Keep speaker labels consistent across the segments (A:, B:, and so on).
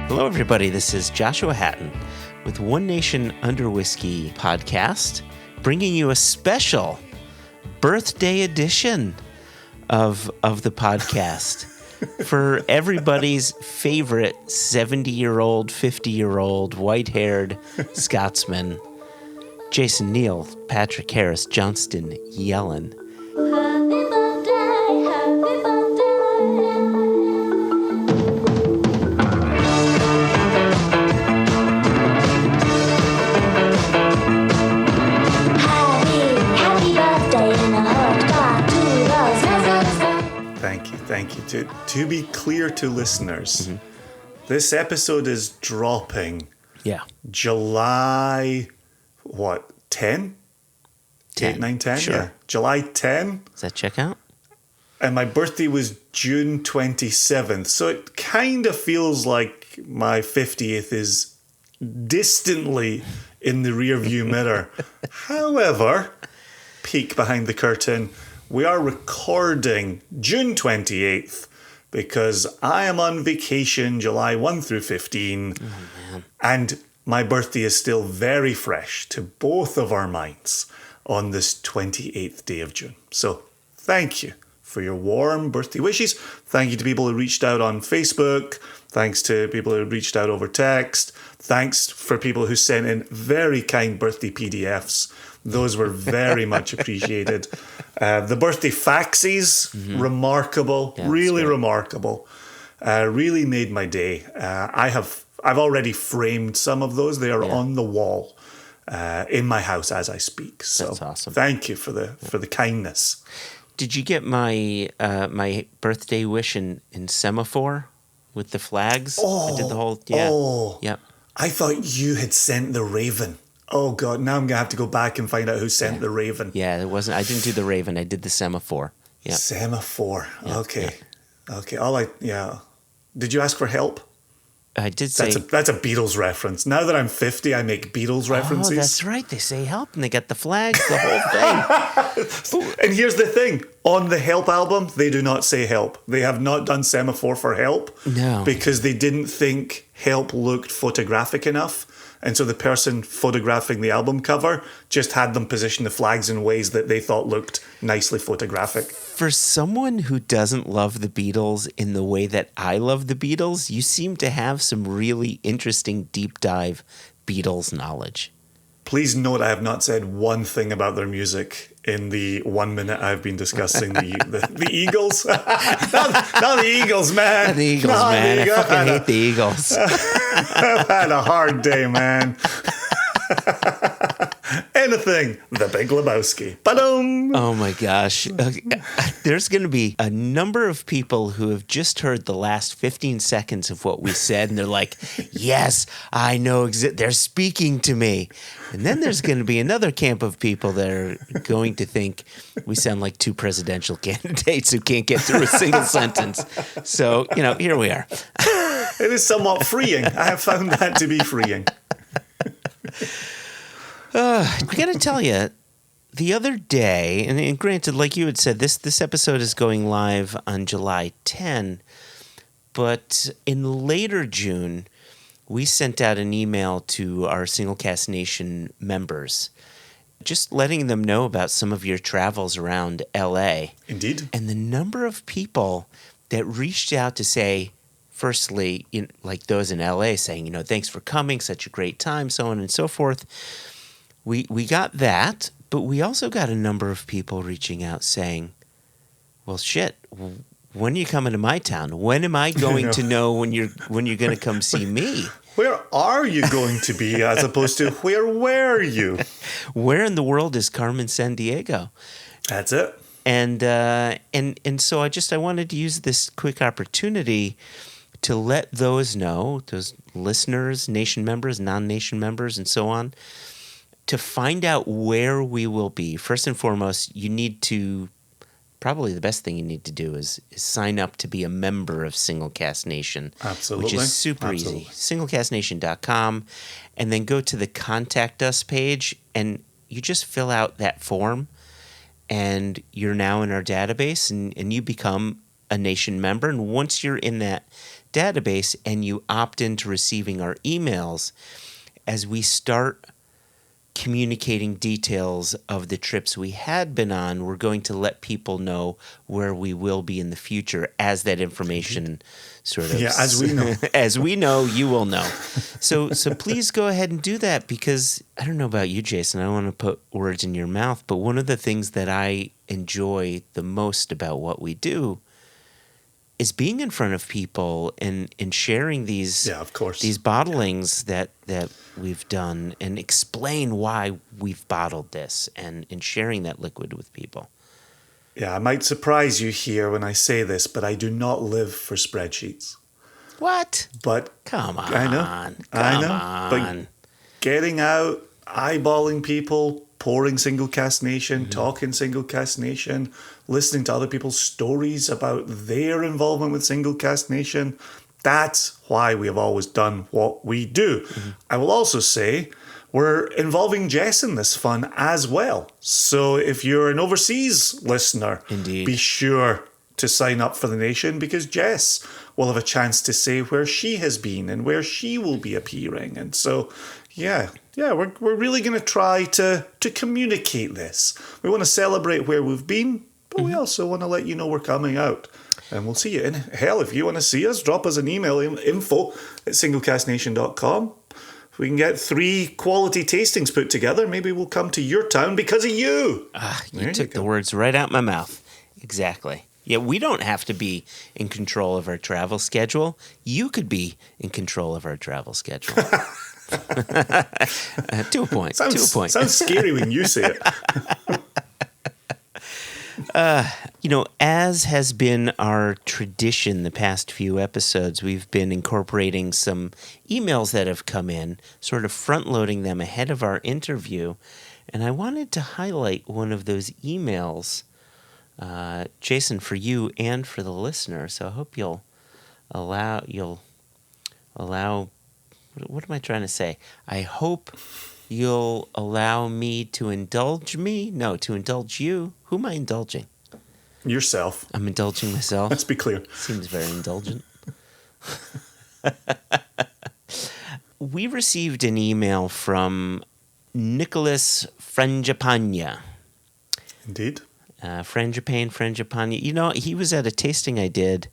A: Hello, everybody. This is Joshua Hatton with One Nation Under Whiskey podcast, bringing you a special birthday edition of the podcast for everybody's favorite 70-year-old, 50-year-old, white-haired Scotsman, Jason Neal, Patrick Harris, Johnston Yellen.
B: Happy birthday, happy birthday. Happy birthday in a hot car to those.
C: Thank you. To be clear to listeners, this episode is dropping July, 10?
A: 10.
C: 8, 9, 10?
A: Sure.
C: Yeah. July 10.
A: Does that check out?
C: And my birthday was June 27th. So it kind of feels like my 50th is distantly in the rearview mirror. However, peek behind the curtain, we are recording June 28th because I am on vacation July 1 through 15.
A: Oh, man.
C: And my birthday is still very fresh to both of our minds on this 28th day of June. So thank you for your warm birthday wishes. Thank you to people who reached out on Facebook. Thanks to people who reached out over text. Thanks for people who sent in very kind birthday PDFs. Those were very much appreciated. The birthday faxes, remarkable,
A: Yeah,
C: really
A: great.
C: Remarkable. Really made my day. I've already framed some of those. They are on the wall in my house as I speak. So
A: That's awesome.
C: Thank you for the kindness.
A: Did you get my my birthday wish in semaphore with the flags? I did the whole Yep.
C: I thought you had sent the Raven. Oh God! Now I'm gonna have to go back and find out who sent the Raven.
A: Yeah, it wasn't. I didn't do the Raven. I did the semaphore. Yeah.
C: Semaphore.
A: Yeah,
C: Okay. Okay. Did you ask for help?
A: I did say.
C: That's a Beatles reference. Now that I'm 50, I make Beatles references.
A: Oh, that's right. They say help, and they got the flags, the whole thing.
C: And here's the thing. On the Help album, they do not say help. They have not done Semaphore for Help.
A: No.
C: Because they didn't think Help looked photographic enough. And so the person photographing the album cover just had them position the flags in ways that they thought looked nicely photographic.
A: For someone who doesn't love the Beatles in the way that I love the Beatles, you seem to have some really interesting deep dive Beatles knowledge.
C: Please note I have not said one thing about their music in the 1 minute I've been discussing the Eagles. not the Eagles, man.
A: The Eagles,
C: Not
A: man.
C: the
A: I
C: Eagles.
A: fucking hate the Eagles.
C: I've had a hard day, man. Anything. The Big Lebowski. Ba-dum!
A: Oh my gosh. There's going to be a number of people who have just heard the last 15 seconds of what we said, and they're like, yes, I know. They're speaking to me. And then there's going to be another camp of people that are going to think we sound like two presidential candidates who can't get through a single sentence. So, here we are.
C: It is somewhat freeing. I have found that to be freeing.
A: I got to tell you, the other day, and granted, like you had said, this episode is going live on July 10, but in later June, we sent out an email to our Single Cast Nation members, just letting them know about some of your travels around LA.
C: Indeed.
A: And the number of people that reached out to say, firstly, like those in LA saying, thanks for coming, such a great time, so on and so forth. We got that, but we also got a number of people reaching out saying, well, shit, when are you coming to my town? When am I going to know when you're going to come see me?
C: Where are you going to be as opposed to where were you?
A: Where in the world is Carmen Sandiego?
C: That's it.
A: And so I wanted to use this quick opportunity to let those know, those listeners, nation members, non-nation members, and so on, to find out where we will be. First and foremost, you need to, probably the best thing you need to do is sign up to be a member of Single Cast Nation.
C: Absolutely.
A: Which is super easy. Singlecastnation.com, and then go to the Contact Us page, and you just fill out that form, and you're now in our database, and you become a Nation member. And once you're in that database and you opt into receiving our emails, as we start communicating details of the trips we had been on, we're going to let people know where we will be in the future as that information sort of...
C: Yeah, as we know.
A: As we know, you will know. So please go ahead and do that, because I don't know about you, Jason. I don't want to put words in your mouth, but one of the things that I enjoy the most about what we do is being in front of people and sharing these these bottlings that we've done, and explain why we've bottled this, and sharing that liquid with people.
C: Yeah, I might surprise you here when I say this, but I do not live for spreadsheets.
A: What?
C: But
A: come on.
C: I know. But getting out, eyeballing people, pouring Single Cask Nation, talking Single Cask Nation, listening to other people's stories about their involvement with Single Cask Nation, that's why we have always done what we do. I will also say we're involving Jess in this fun as well. So if you're an overseas listener, be sure to sign up for the Nation, because Jess will have a chance to say where she has been and where she will be appearing. And so, we're really going to try to communicate this. We want to celebrate where we've been, but we also want to let you know we're coming out. And we'll see you. And hell, if you want to see us, drop us an email, info@singlecasknation.com. If we can get 3 quality tastings put together, maybe we'll come to your town because of you.
A: You took the words right out my mouth. Exactly. Yeah, we don't have to be in control of our travel schedule. You could be in control of our travel schedule. To a point.
C: Sounds scary when you say it.
A: As has been our tradition the past few episodes, we've been incorporating some emails that have come in, sort of front-loading them ahead of our interview. And I wanted to highlight one of those emails, Jason, for you and for the listener. So I hope you'll allow, what am I trying to say? I hope you'll allow me to indulge me? No, to indulge you. Who am I indulging?
C: Yourself.
A: I'm indulging myself.
C: Let's be clear.
A: Seems very indulgent. We received an email from Nicholas Frangipane.
C: Indeed.
A: Frangipane. He was at a tasting I did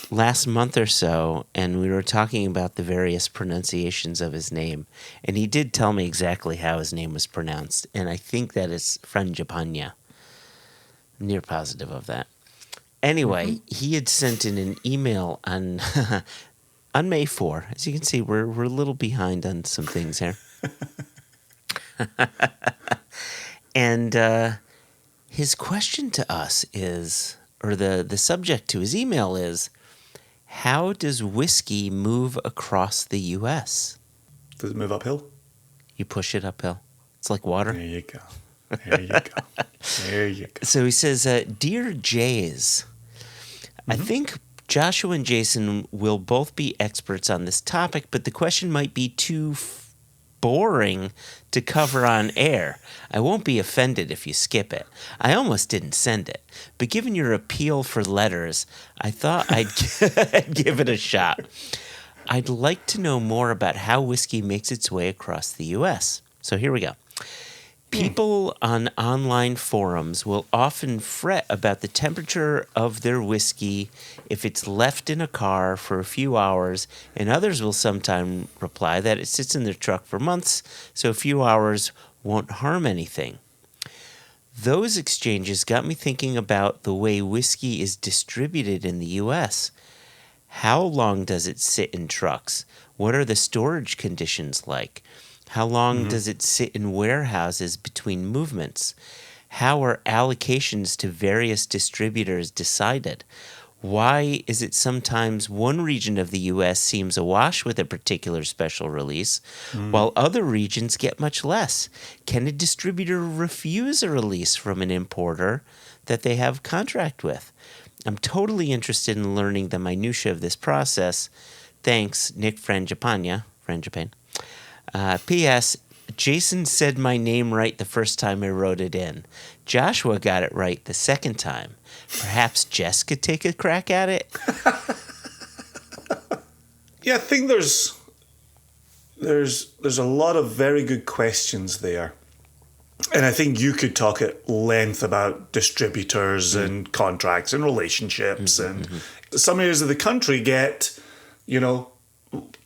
A: last month or so, and we were talking about the various pronunciations of his name, and he did tell me exactly how his name was pronounced, and I think that is Frangipane. Near positive of that. Anyway, he had sent in an email on on May 4. As you can see, we're a little behind on some things here. And his question to us is, or the subject to his email is, how does whiskey move across the U.S.?
C: Does it move uphill?
A: You push it uphill. It's like water.
C: There you go. There you go. There you go.
A: So he says, Dear Jays, I think Joshua and Jason will both be experts on this topic, but the question might be too boring to cover on air. I won't be offended if you skip it. I almost didn't send it, but given your appeal for letters, I thought I'd give it a shot. I'd like to know more about how whiskey makes its way across the U.S. So here we go. People on online forums will often fret about the temperature of their whiskey if it's left in a car for a few hours, and others will sometimes reply that it sits in their truck for months, so a few hours won't harm anything. Those exchanges got me thinking about the way whiskey is distributed in the U.S. How long does it sit in trucks? What are the storage conditions like? How long does it sit in warehouses between movements? How are allocations to various distributors decided? Why is it sometimes one region of the U.S. seems awash with a particular special release, while other regions get much less? Can a distributor refuse a release from an importer that they have contract with? I'm totally interested in learning the minutiae of this process. Thanks, Nick Frangipane. P.S. Jason said my name right the first time I wrote it in. Joshua got it right the second time. Perhaps Jess could take a crack at it?
C: Yeah, I think there's a lot of very good questions there. And I think you could talk at length about distributors and contracts and relationships. And some areas of the country get,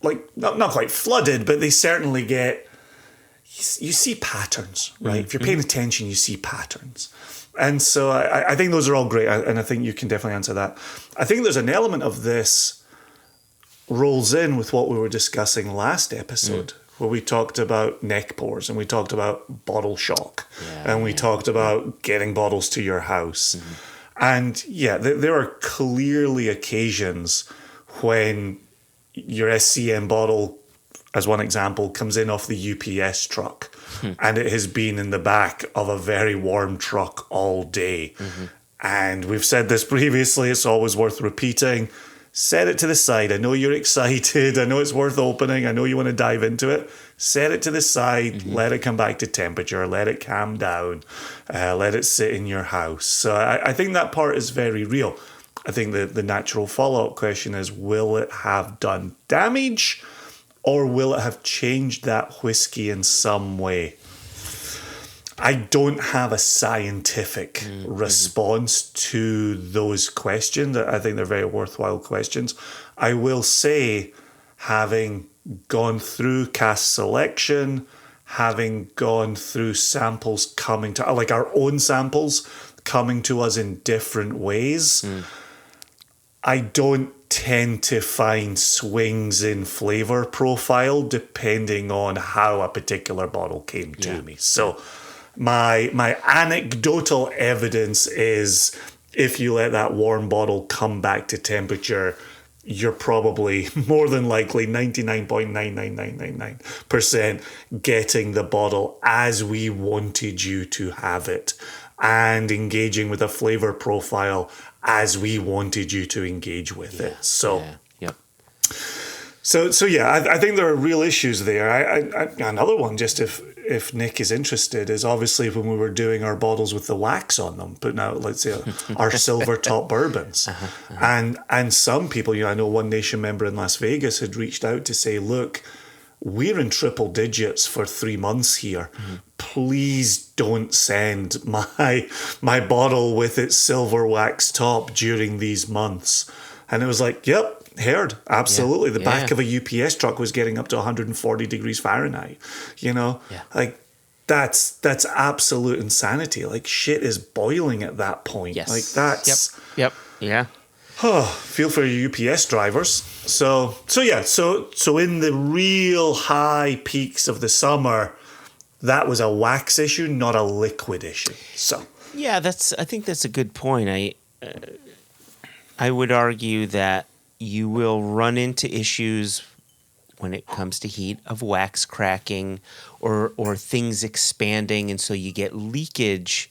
C: like not quite flooded, but they certainly get, you see patterns, right? If you're paying attention, you see patterns. And so I think those are all great. And I think you can definitely answer that. I think there's an element of this rolls in with what we were discussing last episode, where we talked about neck pores and we talked about bottle shock and we talked about getting bottles to your house. And there are clearly occasions when your SCN bottle, as one example, comes in off the UPS truck and it has been in the back of a very warm truck all day. And we've said this previously, it's always worth repeating. Set it to the side. I know you're excited. I know it's worth opening. I know you want to dive into it. Set it to the side. Let it come back to temperature. Let it calm down. Let it sit in your house. So I think that part is very real. I think the natural follow-up question is, will it have done damage or will it have changed that whiskey in some way? I don't have a scientific response to those questions. I think they're very worthwhile questions. I will say, having gone through cask selection, having gone through samples coming to, like our own samples coming to us in different ways, I don't tend to find swings in flavor profile depending on how a particular bottle came to me. So my anecdotal evidence is, if you let that warm bottle come back to temperature, you're probably more than likely 99.99999% getting the bottle as we wanted you to have it and engaging with a flavor profile as we wanted you to engage with it. So I think there are real issues there. Another one, just if Nick is interested, is obviously when we were doing our bottles with the wax on them, putting out, let's say, our silver top bourbons. And some people, I know One Nation member in Las Vegas had reached out to say, look, we're in triple digits for 3 months here. Please don't send my bottle with its silver wax top during these months. And it was like, yep, heard. Absolutely. The back of a UPS truck was getting up to 140 degrees Fahrenheit. Like that's absolute insanity. Like shit is boiling at that point.
A: Yes.
C: Like that's...
A: Yep. Yeah.
C: Feel for your UPS drivers. So in the real high peaks of the summer, that was a wax issue, not a liquid issue. So
A: yeah, I think that's a good point. I would argue that you will run into issues when it comes to heat of wax cracking or things expanding, and so you get leakage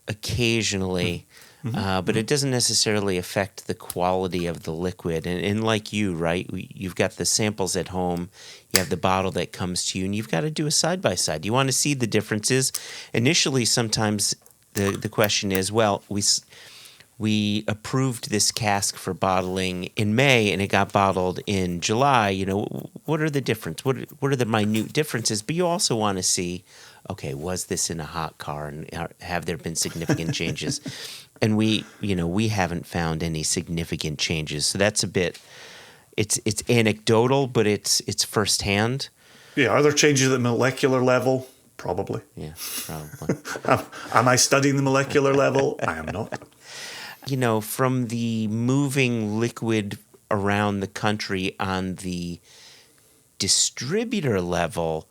A: occasionally. But it doesn't necessarily affect the quality of the liquid. And like you, right, you've got the samples at home, you have the bottle that comes to you, and you've got to do a side-by-side. You want to see the differences. Initially, sometimes the question is, well, we approved this cask for bottling in May, and it got bottled in July. What are the differences? What are the minute differences? But you also want to see, okay, was this in a hot car, and have there been significant changes? And we haven't found any significant changes. So that's a bit, it's anecdotal, but it's firsthand.
C: Yeah, are there changes at the molecular level? Probably.
A: Yeah, probably.
C: Am I studying the molecular level? I am not.
A: From the moving liquid around the country on the distributor level,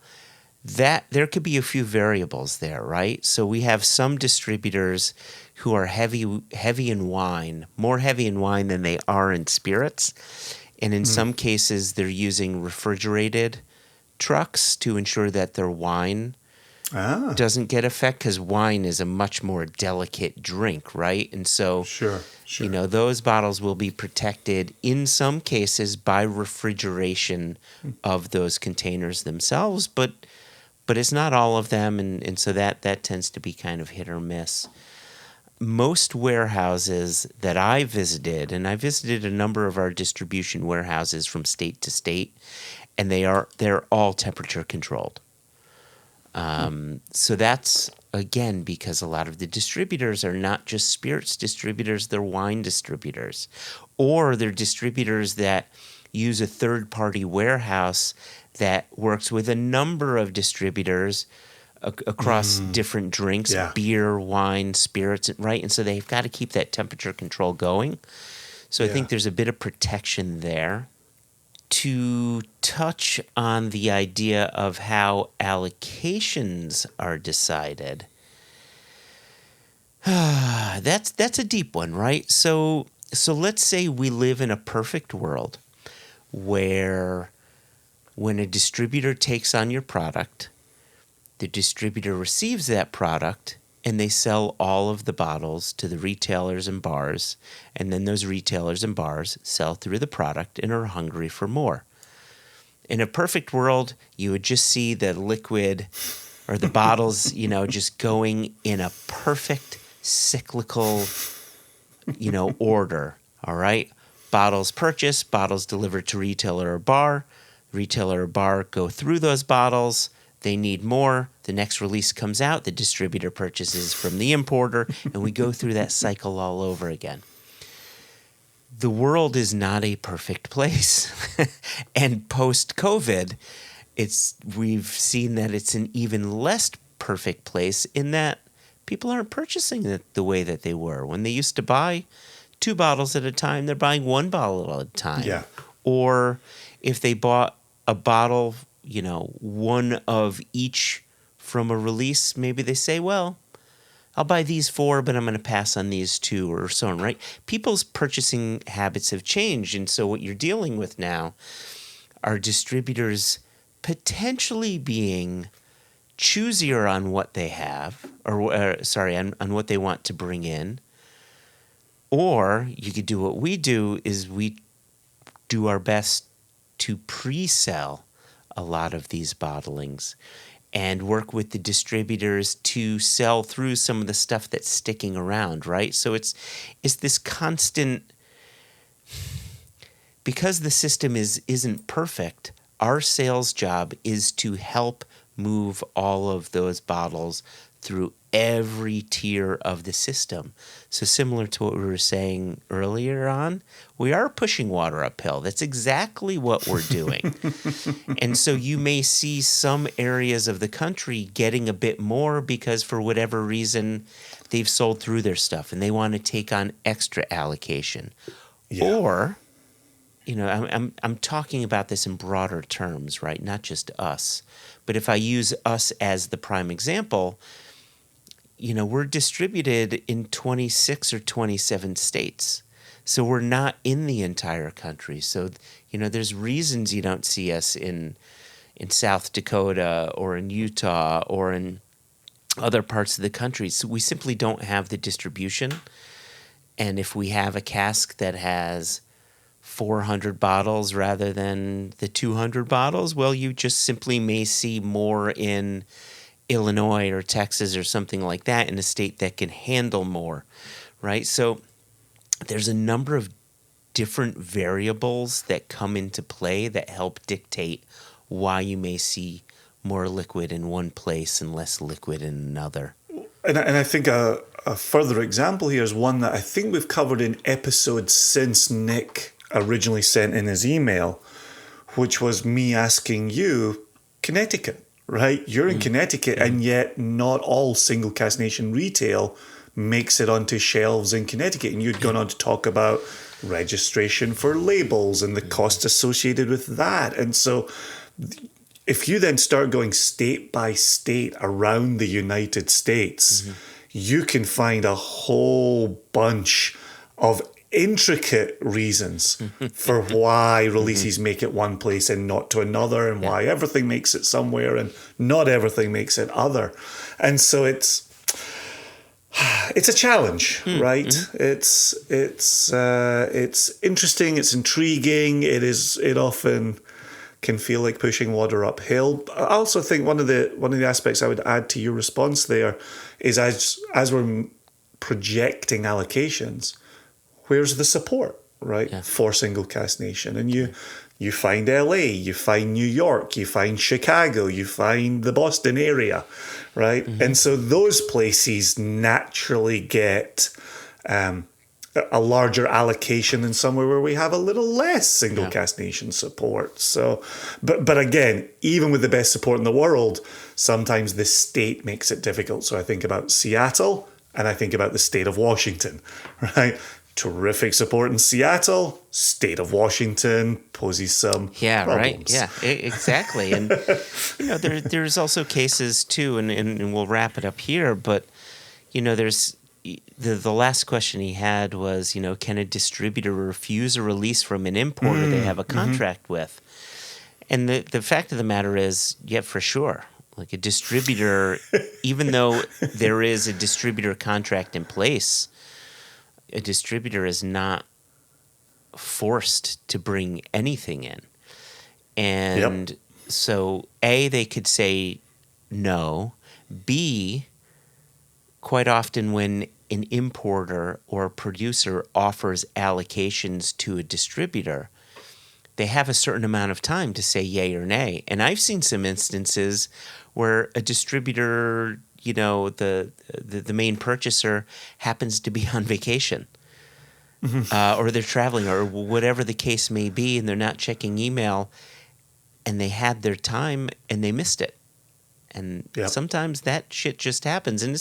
A: that there could be a few variables there, right? So we have some distributors who are heavy in wine, more heavy in wine than they are in spirits. And in some cases, they're using refrigerated trucks to ensure that their wine doesn't get affected, because wine is a much more delicate drink, right? And so,
C: sure.
A: Those bottles will be protected in some cases by refrigeration of those containers themselves, but it's not all of them, and so that tends to be kind of hit or miss. most warehouses that I visited, and I visited a number of our distribution warehouses from state to state, and they're all temperature controlled. So that's, again, because a lot of the distributors are not just spirits distributors, they're wine distributors. Or they're distributors that use a third-party warehouse that works with a number of distributors across different drinks, beer, wine, spirits, right? And so they've got to keep that temperature control going. So I think there's a bit of protection there. To touch on the idea of how allocations are decided, that's a deep one, right? So let's say we live in a perfect world where when a distributor takes on your product, the distributor receives that product and they sell all of the bottles to the retailers and bars, and then those retailers and bars sell through the product and are hungry for more. In a perfect world, you would just see the liquid or the bottles, just going in a perfect cyclical, order, all right? Bottles purchased, bottles delivered to retailer or bar go through those bottles. They need more. The next release comes out. The distributor purchases from the importer, and we go through that cycle all over again. The world is not a perfect place. And post-COVID, we've seen that it's an even less perfect place in that people aren't purchasing it the way that they were. When they used to buy 2 bottles at a time, they're buying 1 bottle at a time.
C: Yeah.
A: Or if they bought a bottle, one of each from a release, maybe they say, well, I'll buy these 4, but I'm going to pass on these 2 or so on, right? People's purchasing habits have changed. And so what you're dealing with now are distributors potentially being choosier on what they have, on what they want to bring in. Or you could do what we do, is we do our best to pre-sell a lot of these bottlings and work with the distributors to sell through some of the stuff that's sticking around, right? So it's this constant, because the system isn't perfect, our sales job is to help move all of those bottles through every tier of the system. So similar to what we were saying earlier on, we are pushing water uphill. That's exactly what we're doing. And so you may see some areas of the country getting a bit more because for whatever reason they've sold through their stuff and they want to take on extra allocation. Yeah. Or, I'm talking about this in broader terms, right? Not just us. But if I use us as the prime example, we're distributed in 26 or 27 states. So we're not in the entire country. So, there's reasons you don't see us in South Dakota or in Utah or in other parts of the country. So we simply don't have the distribution. And if we have a cask that has 400 bottles rather than the 200 bottles, well, you just simply may see more in Illinois or Texas or something like that, in a state that can handle more, right? So there's a number of different variables that come into play that help dictate why you may see more liquid in one place and less liquid in another.
C: And I think a further example here is one that I think we've covered in episodes since Nick originally sent in his email, which was me asking you, Connecticut. Right? You're in Connecticut, and yet not all single cask nation retail makes it onto shelves in Connecticut. And you'd gone on to talk about registration for labels and the cost associated with that. And so if you then start going state by state around the United States, you can find a whole bunch of intricate reasons for why releases make it one place and not to another, and why everything makes it somewhere and not everything makes it other. And so it's a challenge, right? It's interesting, it's intriguing, it often can feel like pushing water uphill. I also think one of the aspects I would add to your response there is as we're projecting allocations, where's the support, right, for single cask nation? And you find LA, you find New York, you find Chicago, you find the Boston area, right? And so those places naturally get a larger allocation than somewhere where we have a little less single cask nation support. So, but again, even with the best support in the world, sometimes the state makes it difficult. So I think about Seattle and I think about the state of Washington, right? Terrific support in Seattle. State of Washington poses some problems.
A: Right. Yeah, exactly. And there's also cases too, and we'll wrap it up here. But there's the last question he had was, can a distributor refuse a release from an importer they have a contract with? And the fact of the matter is, yeah, for sure. Like a distributor, even though there is a distributor contract in place, a distributor is not forced to bring anything in. And so, A, they could say no. B, quite often when an importer or a producer offers allocations to a distributor, they have a certain amount of time to say yay or nay. And I've seen some instances where a distributor, the main purchaser happens to be on vacation, or they're traveling, or whatever the case may be, and they're not checking email, and they had their time and they missed it. And sometimes that shit just happens. And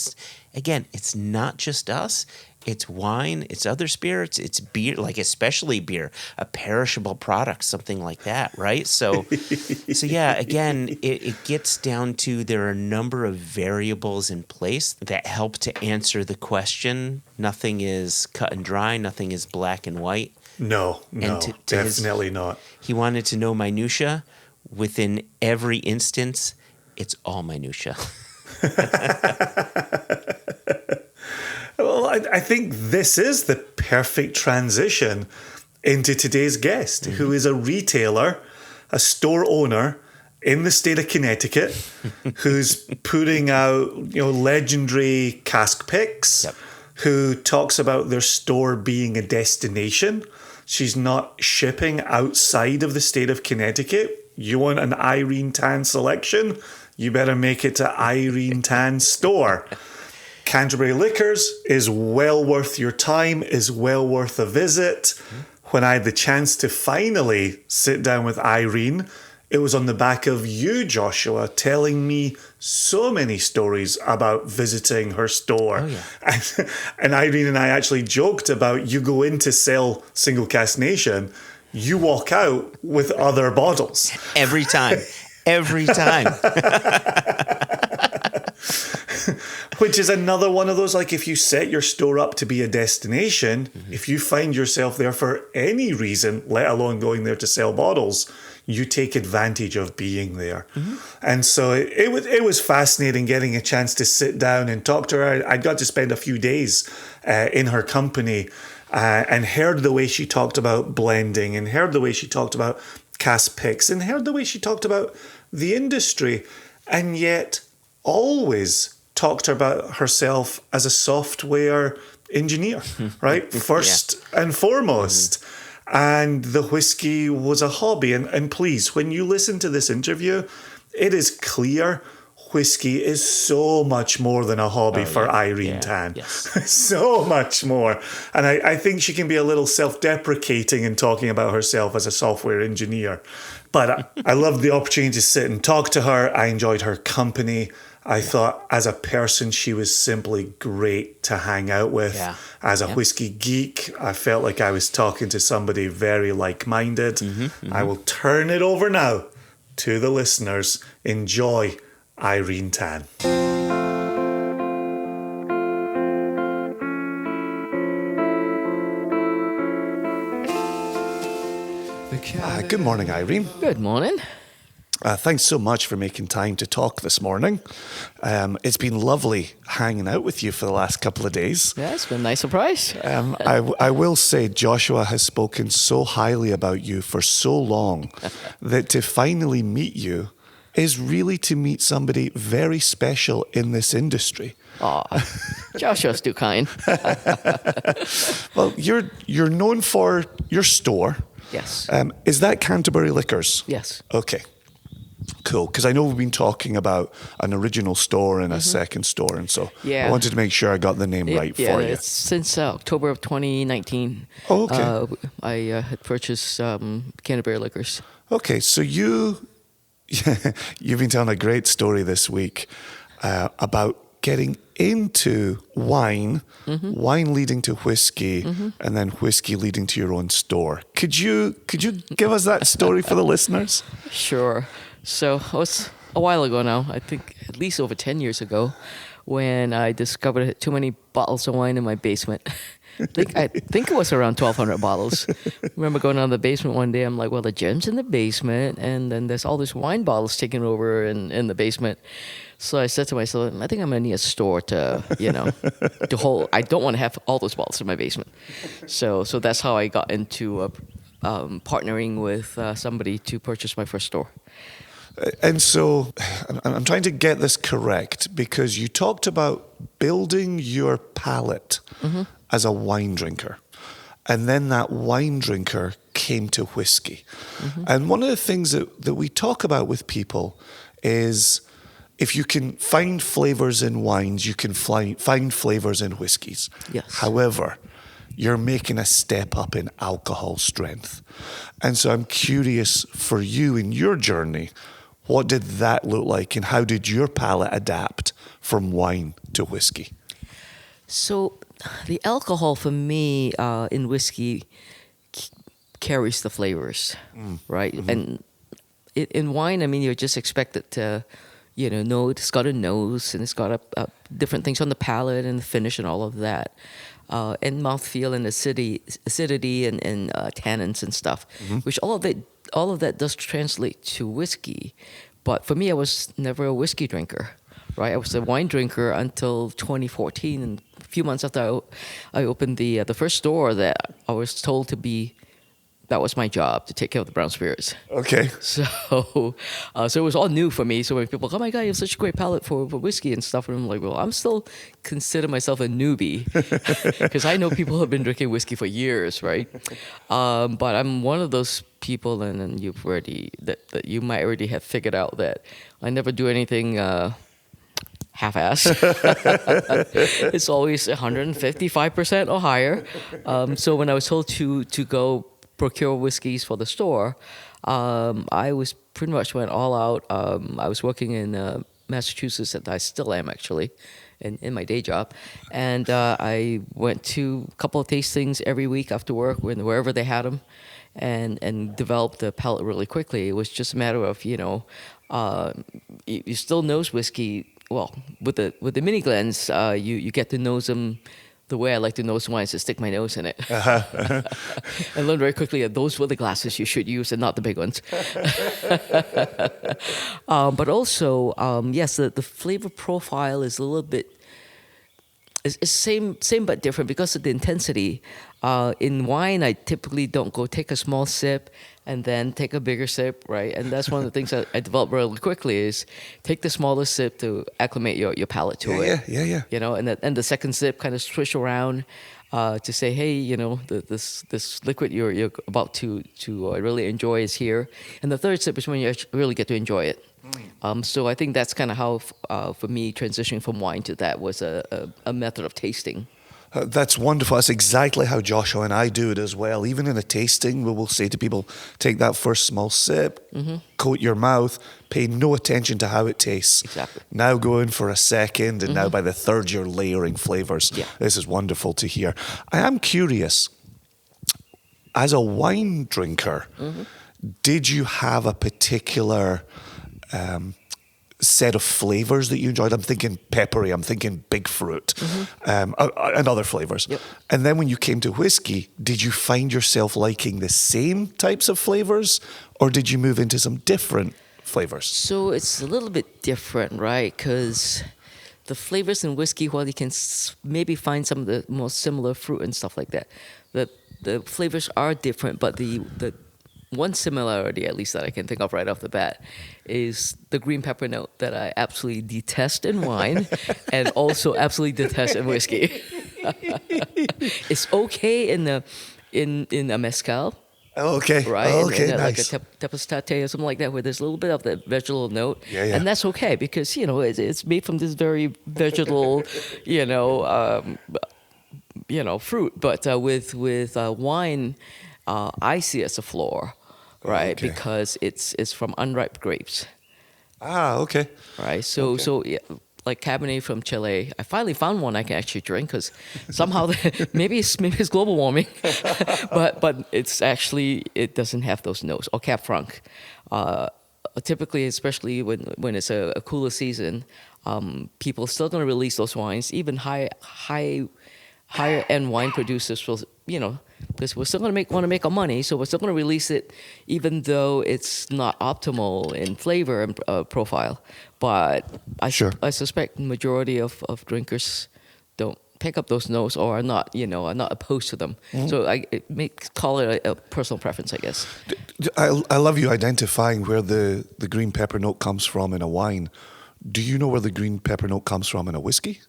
A: it's not just us. It's wine, it's other spirits, it's beer, like especially beer, a perishable product, something like that, right? So again, it gets down to there are a number of variables in place that help to answer the question. Nothing is cut and dry, nothing is black and white.
C: No, definitely not.
A: He wanted to know minutia. Within every instance, it's all minutia.
C: Well, I think this is the perfect transition into today's guest, who is a retailer, a store owner in the state of Connecticut, who's putting out legendary cask picks, who talks about their store being a destination. She's not shipping outside of the state of Connecticut. You want an Irene Tan selection? You better make it to Irene Tan's store. Canterbury Liquors is well worth your time, is well worth a visit. When I had the chance to finally sit down with Irene, it was on the back of you, Joshua, telling me so many stories about visiting her store. Oh, yeah. And Irene and I actually joked about you go in to sell Single Cask Nation, you walk out with other bottles.
A: Every time. Every time.
C: Which is another one of those, like if you set your store up to be a destination, if you find yourself there for any reason, let alone going there to sell bottles, you take advantage of being there. And so it was fascinating getting a chance to sit down and talk to her. I got to spend a few days in her company and heard the way she talked about blending and heard the way she talked about cask picks and heard the way she talked about the industry, and yet always talked about herself as a software engineer, right? First and foremost. And the whiskey was a hobby. And please, when you listen to this interview, it is clear whiskey is so much more than a hobby for Irene Tan. Yes. So much more. And I think she can be a little self-deprecating in talking about herself as a software engineer. But I loved the opportunity to sit and talk to her. I enjoyed her company. I thought as a person, she was simply great to hang out with. As a whiskey geek, I felt like I was talking to somebody very like-minded. I will turn it over now to the listeners. Enjoy Irene Tan. Good morning, Irene.
D: Good morning.
C: Thanks so much for making time to talk this morning. It's been lovely hanging out with you for the last couple of days.
D: Yeah, it's been a nice surprise.
C: I will say Joshua has spoken so highly about you for so long that to finally meet you is really to meet somebody very special in this industry.
D: Aw, Joshua's too kind.
C: Well, you're known for your store.
D: Yes.
C: Is that Canterbury Liquors?
D: Yes.
C: Okay. Cool, because I know we've been talking about an original store and a second store, and so
D: Yeah.
C: I wanted to make sure I got the name right for you.
D: It's since October of 2019.
C: Oh, okay.
D: I had purchased Canterbury Liquors.
C: Okay, so you've been telling a great story this week about getting into wine, wine leading to whiskey, and then whiskey leading to your own store. Could you give us that story for the listeners?
D: Sure. So it was a while ago now, I think at least over 10 years ago, when I discovered too many bottles of wine in my basement. I think it was around 1,200 bottles. I remember going down to the basement one day. I'm like, well, the gym's in the basement, and then there's all these wine bottles taken over in the basement. So I said to myself, I think I'm going to need a store to hold. I don't want to have all those bottles in my basement. So that's how I got into partnering with somebody to purchase my first store.
C: And so I'm trying to get this correct, because you talked about building your palate as a wine drinker. And then that wine drinker came to whiskey. And one of the things that we talk about with people is if you can find flavors in wines, you can find flavors in whiskeys.
D: Yes.
C: However, you're making a step up in alcohol strength. And so I'm curious for you in your journey, what did that look like, and how did your palate adapt from wine to whiskey?
D: So the alcohol for me in whiskey carries the flavors, right? And in wine, I mean, you're just expected to, know it's got a nose and it's got a different things on the palate and the finish and all of that. And mouthfeel and acidity and tannins and stuff, which all of that does translate to whiskey. But for me, I was never a whiskey drinker, right? I was a wine drinker until 2014, and a few months after I opened the first store that I was told that was my job, to take care of the brown spirits.
C: Okay.
D: So it was all new for me. So when people, oh my God, you have such a great palate for whiskey and stuff, and I'm like, well, I'm still consider myself a newbie because I know people have been drinking whiskey for years, right? But I'm one of those people, and you've already that you might already have figured out that I never do anything half-assed. It's always 155% or higher. So when I was told to go procure whiskeys for the store, I was pretty much went all out. I was working in Massachusetts, and I still am actually, in my day job. And I went to a couple of tastings every week after work, wherever they had them, and developed the palate really quickly. It was just a matter of, you still nose whiskey. Well, with the mini glens, you get to nose them the way I like to nose wine is to stick my nose in it. I learned very quickly that those were the glasses you should use and not the big ones. But also, yes, the flavor profile is a little bit, it's same but different because of the intensity. In wine, I typically don't go take a small sip and then take a bigger sip, right? And that's one of the things that I developed really quickly is take the smallest sip to acclimate your palate to it.
C: Yeah.
D: And the second sip kind of swish around to say, hey, this liquid you're about to really enjoy is here. And the third sip is when you really get to enjoy it. So I think that's kind of how, for me, transitioning from wine to that was a method of tasting.
C: That's wonderful. That's exactly how Joshua and I do it as well. Even in a tasting, we will say to people, take that first small sip, coat your mouth, pay no attention to how it tastes.
D: Exactly.
C: Now go in for a second, and now by the third, you're layering flavors.
D: Yeah.
C: This is wonderful to hear. I am curious, as a wine drinker, did you have a particular set of flavors that you enjoyed? I'm thinking peppery, I'm thinking big fruit, and other flavors.
D: Yep.
C: And then when you came to whiskey, did you find yourself liking the same types of flavors, or did you move into some different flavors?
D: So it's a little bit different, right? Because the flavors in whiskey, while you can maybe find some of the most similar fruit and stuff like that, the flavors are different, but the one similarity, at least that I can think of right off the bat, is the green pepper note that I absolutely detest in wine, and also absolutely detest in whiskey. It's okay in a mezcal.
C: Oh, okay.
D: Right?
C: Oh, okay,
D: and
C: nice.
D: like a tepestate or something like that, where there's a little bit of the vegetal note.
C: Yeah, yeah.
D: And that's okay because, it's made from this very vegetal, you know, fruit. But with wine, I see it as a flaw, right?
C: Okay.
D: Because it's from unripe grapes,
C: Ah, okay.
D: right? So yeah, like Cabernet from Chile, I finally found one I can actually drink because somehow maybe it's global warming, but it doesn't have those notes. Or Cab Franc, typically, especially when it's a cooler season, people are still going to release those wines. Even higher end wine producers will, because we're still going to want to make our money, so we're still going to release it, even though it's not optimal in flavor and profile. But
C: Sure.
D: I suspect the majority of drinkers don't pick up those notes or are not opposed to them. So call it a personal preference, I guess.
C: I love you identifying where the green pepper note comes from in a wine. Do you know where the green pepper note comes from in a whiskey?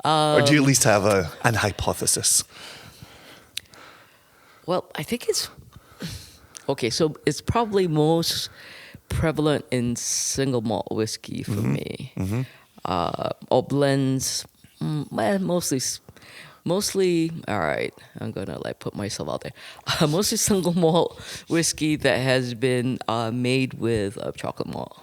C: Or do you at least have an hypothesis?
D: Well, I think it's okay. So it's probably most prevalent in single malt whiskey for me, or blends. Well, mostly. All right, I'm gonna put myself out there. Mostly single malt whiskey that has been made with chocolate malt.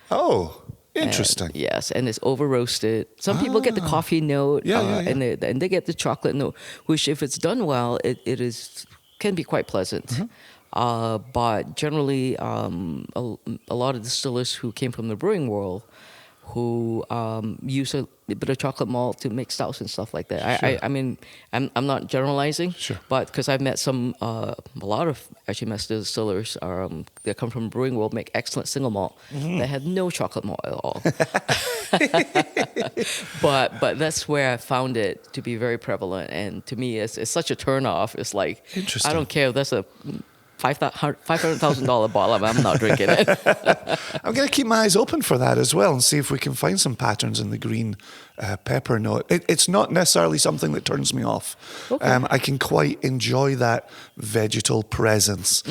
C: Oh, interesting.
D: And, yes, and it's over roasted. Some people get the coffee note,
C: Yeah.
D: and they get the chocolate note, which if it's done well, it can be quite pleasant. But generally, a lot of distillers who came from the brewing world, who use a bit of chocolate malt to make stouts and stuff like that.
C: Sure.
D: I mean, I'm not generalizing,
C: Sure.
D: but because I've met a lot of actually master distillers that come from the brewing world make excellent single malt that had no chocolate malt at all. but that's where I found it to be very prevalent, and to me, it's such a turnoff. It's like,
C: Interesting.
D: I don't care if that's a $500,000 bottle. I'm not drinking it.
C: I'm going to keep my eyes open for that as well and see if we can find some patterns in the green pepper note. It's not necessarily something that turns me off.
D: Okay.
C: I can quite enjoy that vegetal presence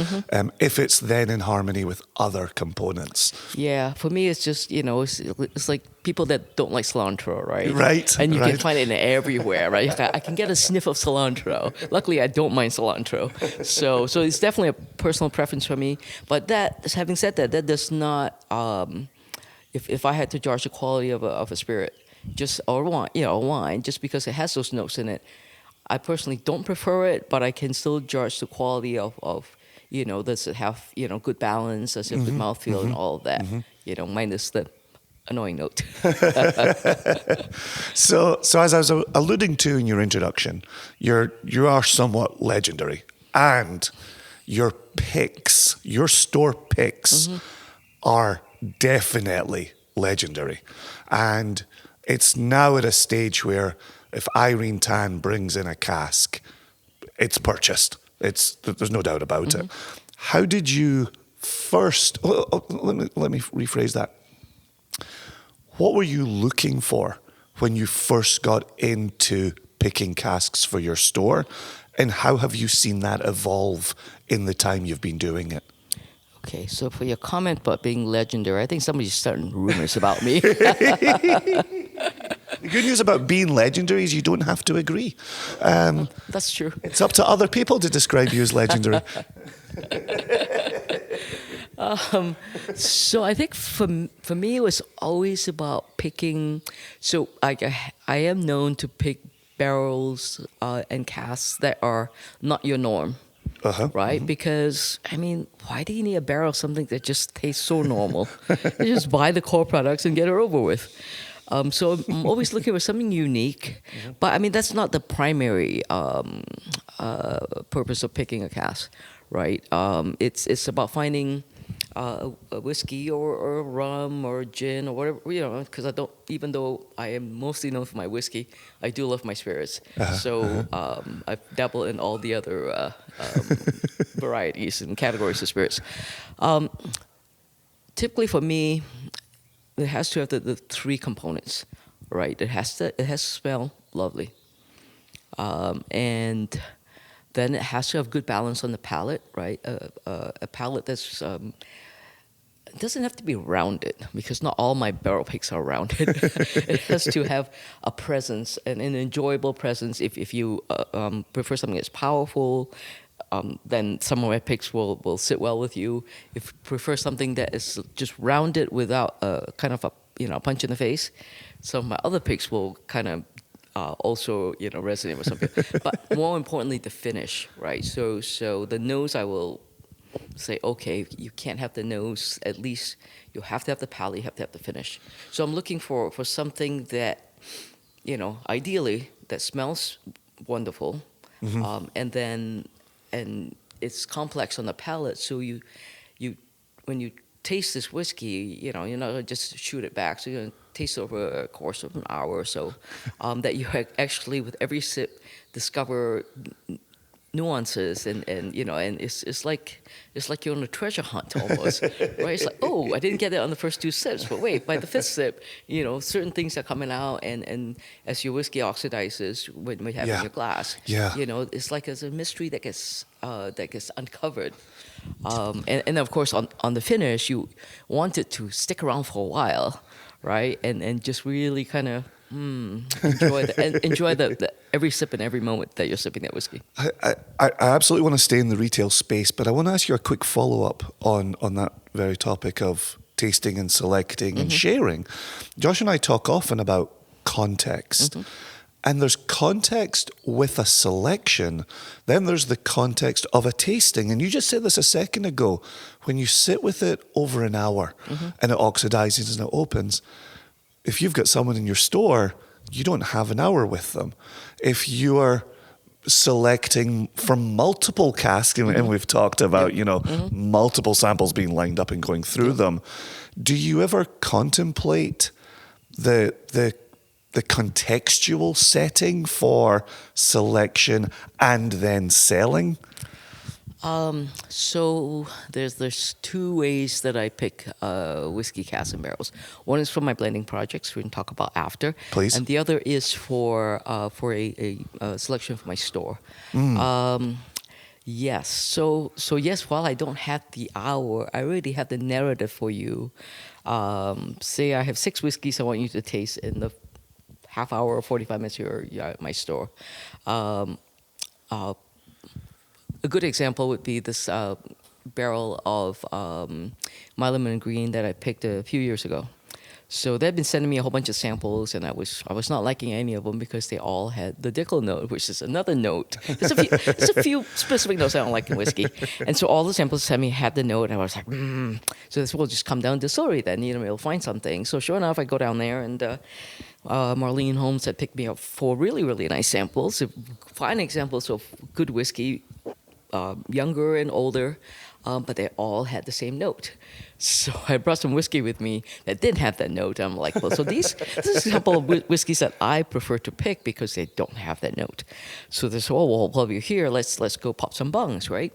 C: if it's then in harmony with other components.
D: Yeah, for me, it's just, it's like people that don't like cilantro, right?
C: Right,
D: And you can
C: right.
D: find it in everywhere, right? I can get a sniff of cilantro. Luckily, I don't mind cilantro. So it's definitely a personal preference for me. But having said that, that does not, if I had to judge the quality of a spirit, or wine, just because it has those notes in it, I personally don't prefer it, but I can still judge the quality of does it have, good balance, does it have good mouthfeel and all of that, minus the annoying note.
C: So as I was alluding to in your introduction, you are somewhat legendary, and your picks, your store picks, are definitely legendary, and it's now at a stage where if Irene Tan brings in a cask, it's purchased. There's no doubt about it. How did you first? Let me rephrase that. What were you looking for when you first got into picking casks for your store, and how have you seen that evolve in the time you've been doing it?
D: Okay, so for your comment about being legendary, I think somebody's starting rumors about me.
C: The good news about being legendary is you don't have to agree.
D: That's true.
C: It's up to other people to describe you as legendary.
D: So I think for me, it was always about picking. So I am known to pick barrels and casks that are not your norm. Right? Because, why do you need a barrel of something that just tastes so normal? You just buy the core products and get it over with. So I'm always looking for something unique. But, that's not the primary purpose of picking a cask, right? It's about finding a whiskey or a rum or a gin or whatever, because even though I am mostly known for my whiskey, I do love my spirits. I've dabbled in all the other varieties and categories of spirits. Typically for me, it has to have the three components, right? It has to smell lovely, and then it has to have good balance on the palate, right? A palate that's it doesn't have to be rounded because not all my barrel picks are rounded. It has to have a presence, an enjoyable presence. If you prefer something that's powerful, then some of my picks will sit well with you. If you prefer something that is just rounded without a kind of a punch in the face, some of my other picks will kind of also resonate with some people. But more importantly, the finish, right? So the nose I will say, okay, you can't have the nose, at least you have to have the palate, you have to have the finish. So I'm looking for something that, ideally, that smells wonderful, and it's complex on the palate, so you when you taste this whiskey, you're not gonna just shoot it back, so you're gonna taste it over a course of an hour or so, that you actually, with every sip, discover nuances and it's like you're on a treasure hunt almost, right? It's like, oh, I didn't get it on the first two sips, but wait, by the fifth sip, certain things are coming out, and as your whiskey oxidizes when we have it in your glass, it's like there's a mystery that gets uncovered, and of course on the finish you want it to stick around for a while, right? And just really kind of enjoy the every sip and every moment that you're sipping that whiskey.
C: I absolutely want to stay in the retail space, but I want to ask you a quick follow-up on that very topic of tasting and selecting and sharing. Josh and I talk often about context. And there's context with a selection. Then there's the context of a tasting. And you just said this a second ago. When you sit with it over an hour and it oxidizes and it opens, if you've got someone in your store, you don't have an hour with them. If you are selecting from multiple casks, and we've talked about, multiple samples being lined up and going through them, do you ever contemplate the contextual setting for selection and then selling?
D: So there's two ways that I pick whiskey casks and barrels. One is for my blending projects, we can talk about after.
C: Please.
D: And the other is for a selection for my store. Yes. So yes, while I don't have the hour, I already have the narrative for you. Say I have 6 whiskeys I want you to taste in the half hour or 45 minutes you're at my store. A good example would be this barrel of My Lemon and Green that I picked a few years ago. So they've been sending me a whole bunch of samples, and I was not liking any of them because they all had the Dickel note, which is another note. There's a few specific notes I don't like in whiskey, and so all the samples sent me had the note, and I was like, So this will just come down to distillery then, we'll find something. So sure enough, I go down there, and Marlene Holmes had picked me up 4 really, really nice samples, fine examples of good whiskey. Younger and older, but they all had the same note. So I brought some whiskey with me that didn't have that note. I'm like, well, so this is a couple of whiskeys that I prefer to pick because they don't have that note. So they said, while you're here, let's go pop some bungs, right?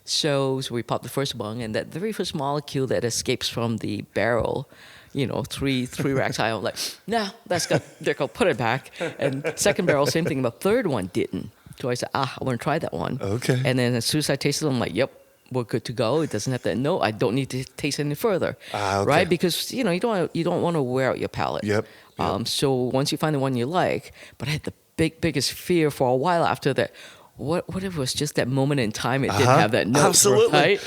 D: So we popped the first bung, and that very first molecule that escapes from the barrel, three racks high, I'm like, nah, that's good. Dickel, put it back. And second barrel, same thing. The third one didn't. So I said, I want to try that one.
C: Okay.
D: And then as soon as I tasted it, I'm like, yep, we're good to go. It doesn't have that note. I don't need to taste any further.
C: Okay.
D: Right? Because, you don't want to wear out your palate.
C: Yep.
D: So once you find the one you like, but I had the biggest fear for a while after that. What if it was just that moment in time it didn't have that note?
C: Absolutely.
D: Right?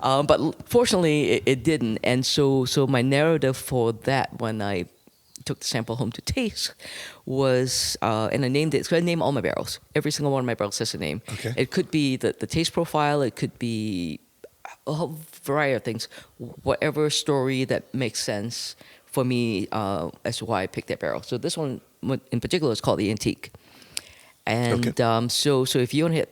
D: But fortunately, it didn't. And so my narrative for that when I took the sample home to taste was, and I named it, so I named all my barrels. Every single one of my barrels has a name.
C: Okay.
D: It could be the taste profile, it could be a whole variety of things, whatever story that makes sense for me as to why I picked that barrel. So this one in particular is called the Antique. And so if you only had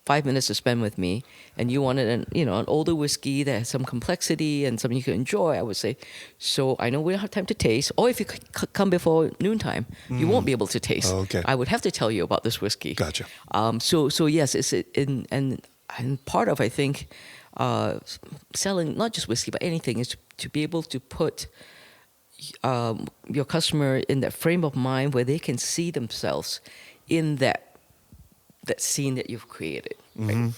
D: 5 minutes to spend with me, and you wanted an older whiskey that has some complexity and something you could enjoy, I would say, so I know we don't have time to taste, or if you come before noontime, you won't be able to taste.
C: Okay.
D: I would have to tell you about this whiskey.
C: Gotcha.
D: So yes, and and part of, I think, selling not just whiskey but anything is to be able to put your customer in that frame of mind where they can see themselves in that scene that you've created. Right?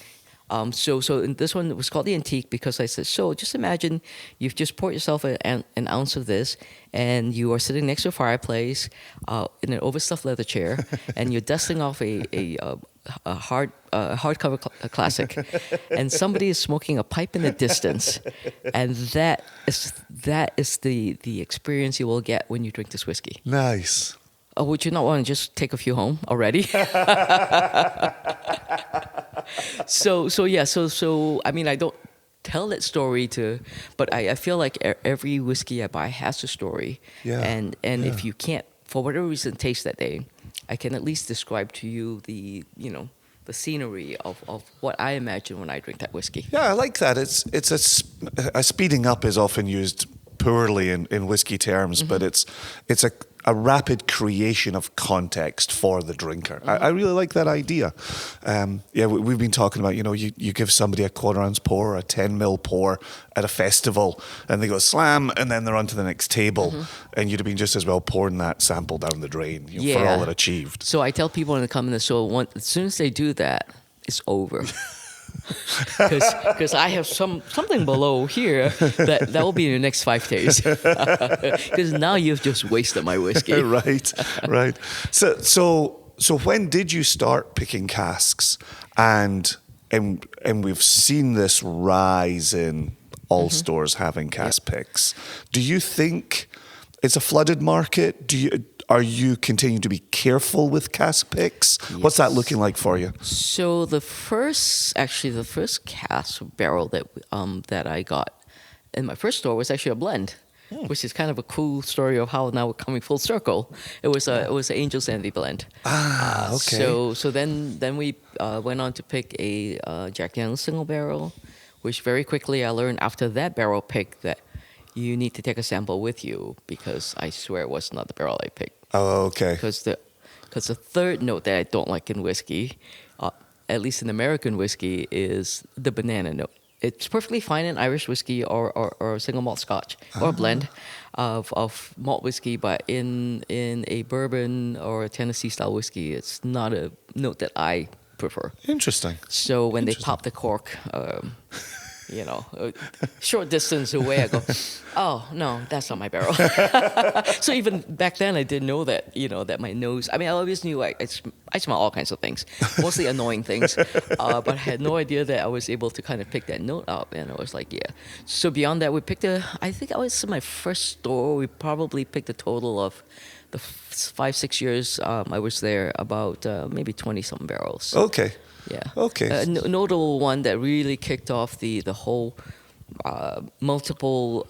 D: So in this one, it was called the Antique because I said, so just imagine you've just poured yourself an ounce of this and you are sitting next to a fireplace in an overstuffed leather chair and you're dusting off a hardcover classic and somebody is smoking a pipe in the distance, and that is the experience you will get when you drink this whiskey.
C: Nice.
D: Would you not want to just take a few home already? So I mean, I don't tell that story but I feel like every whiskey I buy has a story.
C: Yeah.
D: And if you can't, for whatever reason, taste that day, I can at least describe to you the scenery of what I imagine when I drink that whiskey.
C: Yeah, I like that. It's a speeding up is often used poorly in whiskey terms, but it's a rapid creation of context for the drinker. I really like that idea. We've been talking about, you give somebody a 1/4 ounce pour or a 10 ml pour at a festival and they go slam and then they're on to the next table, and you'd have been just as well pouring that sample down the drain for all it achieved.
D: So I tell people when they come in the store, as soon as they do that, it's over. Because I have something below here that will be in the next 5 days. Because now you've just wasted my whiskey.
C: Right. So when did you start picking casks? And we've seen this rise in all stores having cask picks. Do you think it's a flooded market? Are you continuing to be careful with cask picks? Yes. What's that looking like for you?
D: So the first cask barrel that I got in my first store was actually a blend, which is kind of a cool story of how now we're coming full circle. It was an Angel's Envy blend.
C: Okay.
D: So then we went on to pick a Jack Daniel's single barrel, which very quickly I learned after that barrel pick that you need to take a sample with you because I swear it was not the barrel I picked.
C: Oh, okay.
D: Because the third note that I don't like in whiskey, at least in American whiskey, is the banana note. It's perfectly fine in Irish whiskey or a single malt Scotch or a blend of malt whiskey, but in a bourbon or a Tennessee style whiskey, it's not a note that I prefer.
C: Interesting.
D: So when they pop the cork, a short distance away, I go, oh, no, that's not my barrel. So even back then, I didn't know that, that my nose, I mean, I always knew I smell all kinds of things, mostly annoying things, but I had no idea that I was able to kind of pick that note up, and I was like, yeah. So beyond that, I think I was in my first store, we probably picked a total of the 5-6 years I was there, about maybe 20-something barrels.
C: Okay.
D: Yeah.
C: Okay.
D: A notable one that really kicked off the whole multiple,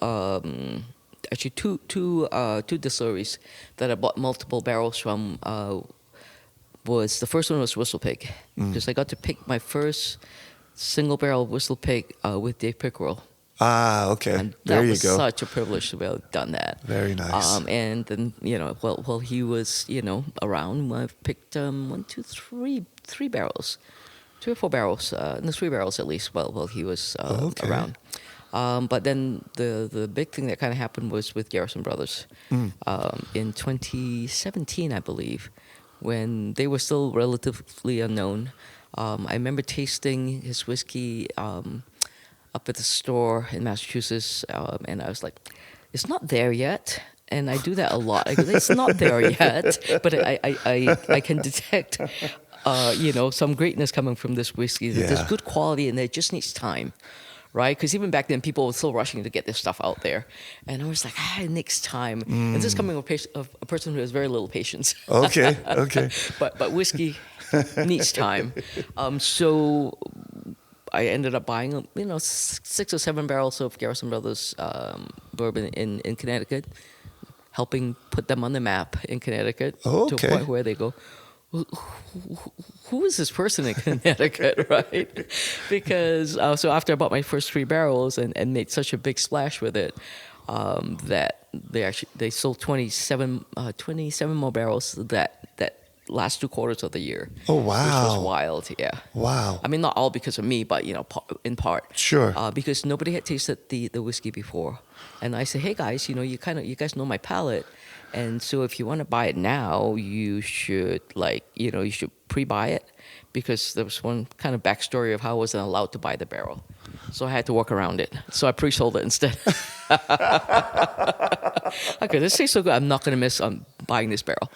D: actually two distilleries that I bought multiple barrels from. The first one was Whistle Pig, because I got to pick my first single barrel Whistle Pig with Dave Pickerel.
C: Okay.
D: And
C: there you go.
D: That was such a privilege to be able to done that.
C: Very nice.
D: And then, while he was, around, I picked 3 barrels. 3 or 4 barrels, no, 3 barrels at least, while he was around. But then the big thing that kind of happened was with Garrison Brothers in 2017, I believe, when they were still relatively unknown. I remember tasting his whiskey up at the store in Massachusetts, and I was like, it's not there yet. And I do that a lot. I go, it's not there yet, but I can detect some greatness coming from this whiskey.
C: Yeah.
D: There's good quality, and it just needs time, right? Because even back then, people were still rushing to get this stuff out there, and I was like, it needs time. And this is coming from a person who has very little patience.
C: Okay.
D: but whiskey needs time. So I ended up buying 6 or 7 barrels of Garrison Brothers bourbon in Connecticut, helping put them on the map in Connecticut to a point where they go, who is this person in Connecticut, right? Because so after I bought my first 3 barrels and made such a big splash with it, that they sold 27 more barrels that last 2 quarters of the year.
C: Oh,
D: Which was
C: wow.
D: wild, yeah.
C: Wow.
D: I mean, not all because of me, but in part.
C: Sure.
D: Because nobody had tasted the whiskey before, and I said, "Hey guys, you guys know my palate, and so if you want to buy it now, you should you should pre-buy it, because there was one kind of backstory of how I wasn't allowed to buy the barrel, so I had to work around it. So I pre-sold it instead. Okay, this tastes so good. I'm not going to miss on buying this barrel.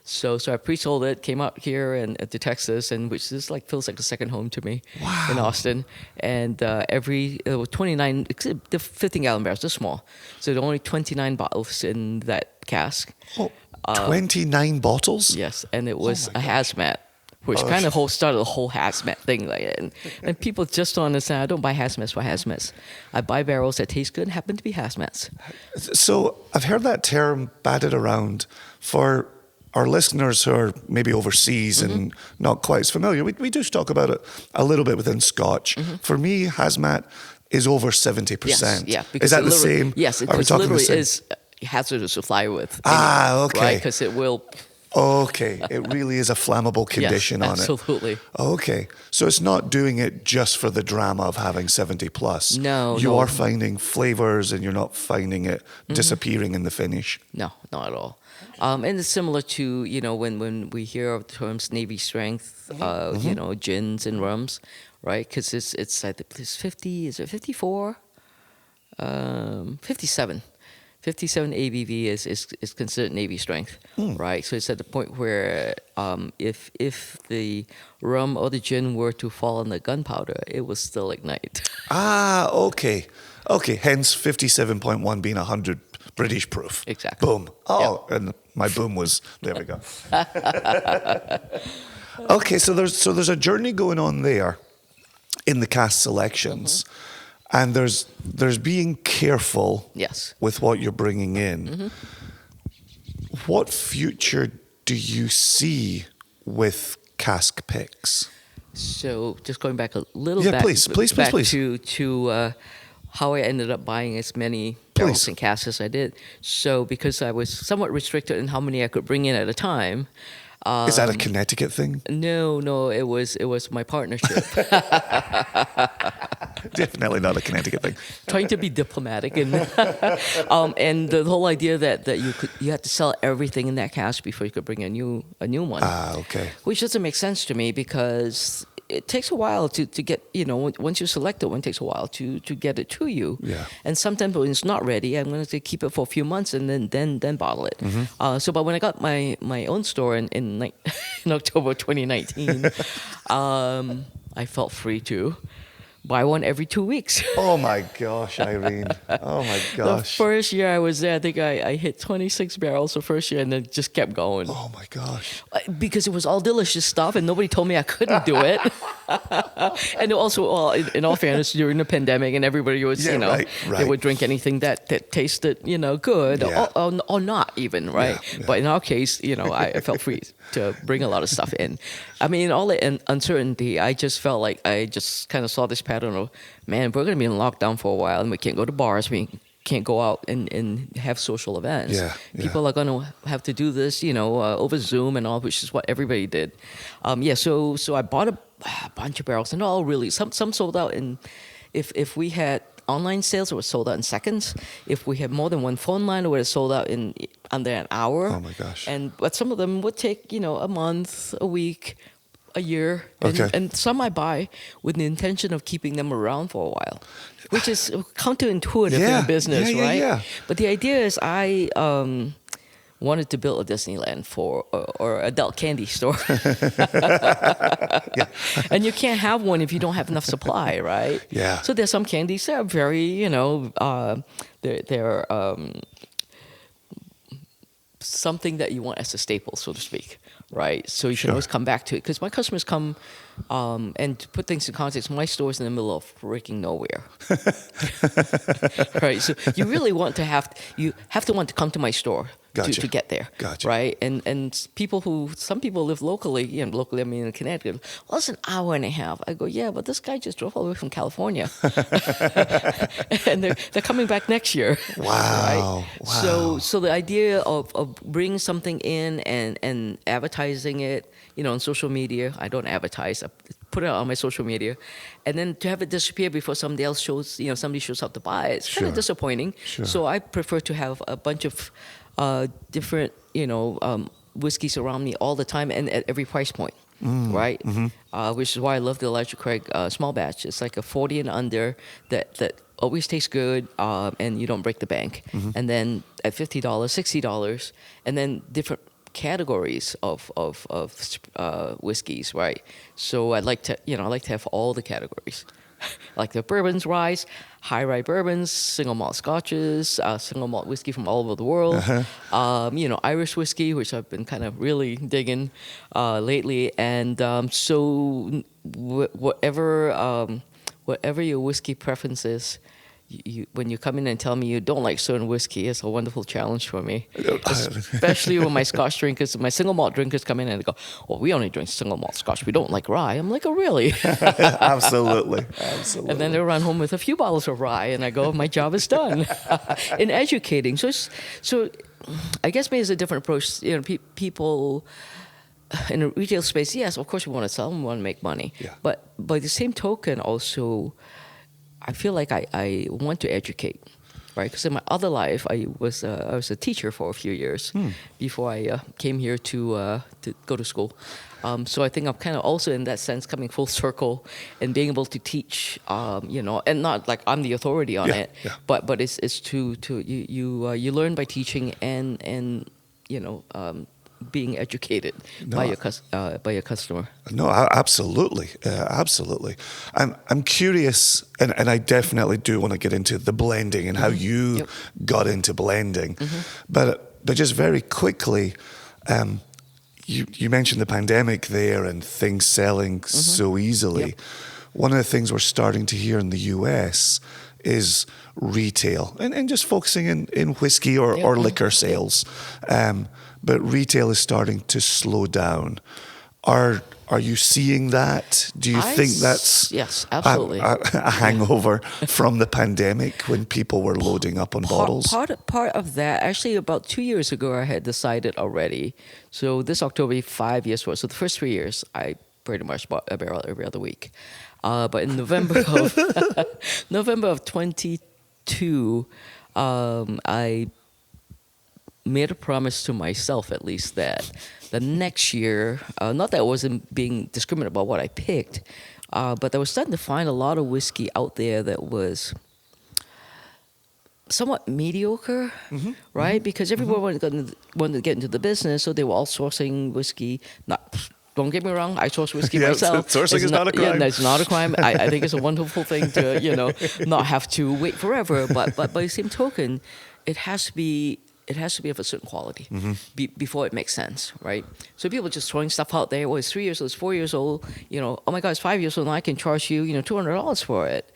D: So I pre-sold it, came out here and to Texas, and which is feels like a second home to me.
C: Wow.
D: In Austin. And every 29, the 15-gallon barrels, they're small. So there are only 29 bottles in that cask.
C: Oh, 29 bottles?
D: Yes, and it was
C: my
D: a
C: gosh.
D: hazmat, which kind of started the whole hazmat thing. And people just don't understand. I don't buy hazmats for hazmats. I buy barrels that taste good and happen to be hazmats.
C: So I've heard that term batted around for our listeners who are maybe overseas and not quite as familiar. We do talk about it a little bit within Scotch. For me, hazmat is over 70%.
D: Yes, yeah.
C: Is that the same?
D: Yes,
C: Are we
D: it
C: talking the
D: literally
C: same?
D: is hazardous to fly with.
C: Okay.
D: Right, because it will...
C: Okay, it really is a flammable condition on it.
D: Absolutely.
C: Okay, so it's not doing it just for the drama of having 70 plus.
D: No,
C: You
D: no.
C: are finding flavors and you're not finding it disappearing in the finish.
D: No, not at all. And it's similar to, when we hear of terms Navy strength, gins and rums, right? Because it's like it's 50, is it 54? 57. 57 ABV is considered Navy strength, right? So it's at the point where if the rum or the gin were to fall on the gunpowder, it will still ignite.
C: Okay. Okay, hence 57.1 being 100 British proof.
D: Exactly.
C: Boom. Oh, and my boom was, there we go. Okay, so there's a journey going on there in the cask selections. And there's being careful
D: Yes.
C: with what you're bringing in. What future do you see with cask picks?
D: So just going back a little
C: Yeah,
D: back,
C: please.
D: back to how I ended up buying as many barrels
C: Please.
D: and casks as I did. So because I was somewhat restricted in how many I could bring in at a time.
C: Is that a Connecticut thing?
D: No, it was my partnership.
C: Definitely not a Connecticut thing.
D: Trying to be diplomatic and the whole idea that you had to sell everything in that cask before you could bring a new one.
C: Okay.
D: Which doesn't make sense to me because it takes a while to get, once you select it, one takes a while to get it to you.
C: Yeah.
D: And sometimes when it's not ready, I'm going to keep it for a few months and then bottle it. But when I got my own store in October 2019, I felt free to buy one every 2 weeks.
C: Oh my gosh, Irene. Oh my
D: The
C: gosh.
D: first year I was there, I think I hit 26 barrels the first year and then just kept going.
C: Oh my gosh.
D: Because it was all delicious stuff and nobody told me I couldn't do it. And also, well, in all fairness, during the pandemic and everybody was,
C: right.
D: they would drink anything that tasted, good
C: Yeah.
D: or not even, right?
C: Yeah.
D: But in our case, I felt free to bring a lot of stuff in. I mean, all the uncertainty, I just felt like I just kind of saw this pattern of, man, we're going to be in lockdown for a while and we can't go to bars. We can't go out and have social events.
C: Yeah.
D: People are going to have to do this, over Zoom and all, which is what everybody did. So I bought a bunch of barrels and all really, some sold out. And if we had online sales, it was sold out in seconds. If we had more than one phone line, it would have sold out in under an hour.
C: Oh my gosh.
D: But some of them would take, a month, a week, a year. And some I buy with the intention of keeping them around for a while, which is counterintuitive in a business, right?
C: Yeah.
D: But the idea is I wanted to build a Disneyland or adult candy store. And you can't have one if you don't have enough supply, right?
C: Yeah.
D: So there's some candies that are very, they're something that you want as a staple, so to speak, right? So you can always come back to it. Because my customers come, and to put things in context, my store is in the middle of freaking nowhere. Right? So you really want to want to come to my store to get there.
C: Gotcha.
D: Right? And some people live locally, locally I mean in Connecticut, well, it's an hour and a half. I go, yeah, but this guy just drove all the way from California. And they're coming back next year.
C: Wow.
D: Right?
C: Wow.
D: So the idea of bringing something in and advertising it, on social media, I don't advertise, I put it on my social media, and then to have it disappear before somebody shows up to buy it, it's kind of disappointing.
C: Sure.
D: So I prefer to have a bunch of different, whiskeys around me all the time and at every price point. Right? Which is why I love the Elijah Craig small batch. It's like a 40 and under that always tastes good, and you don't break the bank. And then at $50, $60, and then different categories of whiskeys, right? So I like to have all the categories. Like the bourbons, ryes, high rye bourbons, single malt scotches, single malt whiskey from all over the world. Irish whiskey, which I've been kind of really digging lately, and so whatever your whiskey preference is. When you come in and tell me you don't like certain whiskey, it's a wonderful challenge for me. Especially when my Scotch drinkers, my single malt drinkers come in and they go, "Well, we only drink single malt Scotch. We don't like rye." I'm like, "Oh, really?"
C: Absolutely.
D: And then they run home with a few bottles of rye, and I go, "My job is done." In educating, so I guess maybe it's a different approach. People in a retail space, yes, of course we want to sell, we want to make money, but by the same token, also. I feel like I want to educate, right? Because in my other life, I was a teacher for a few years before I came here to go to school. So I think I'm kind of also in that sense coming full circle and being able to teach, and not like I'm the authority on it, but it's to you learn by teaching and being educated by your customer.
C: No, absolutely, absolutely. I'm curious, and I definitely do want to get into the blending and how you got into blending, but just very quickly, you mentioned the pandemic there and things selling so easily. One of the things we're starting to hear in the US is retail and just focusing in whiskey or liquor sales. But retail is starting to slow down. Are you seeing that? Do you think that's
D: yes, absolutely
C: a hangover from the pandemic when people were loading up on bottles?
D: Part of that, actually, about 2 years ago, I had decided already. So this October, 5 years for. So the first 3 years, I pretty much bought a barrel every other week. But in November of 22, I made a promise to myself, at least, that the next year, not that I wasn't being discriminate about what I picked, but I was starting to find a lot of whiskey out there that was somewhat mediocre, right? Because everyone wanted to get into the business, so they were all sourcing whiskey. Don't get me wrong, I source whiskey myself.
C: Sourcing is not a crime.
D: Yeah, it's not a crime. I think it's a wonderful thing to, not have to wait forever. But by the same token, it has to be of a certain quality before it makes sense, right? So people just throwing stuff out there. Well, it's 3 years old, it's 4 years old. Oh my God, it's 5 years old, and I can charge you, $200 for it.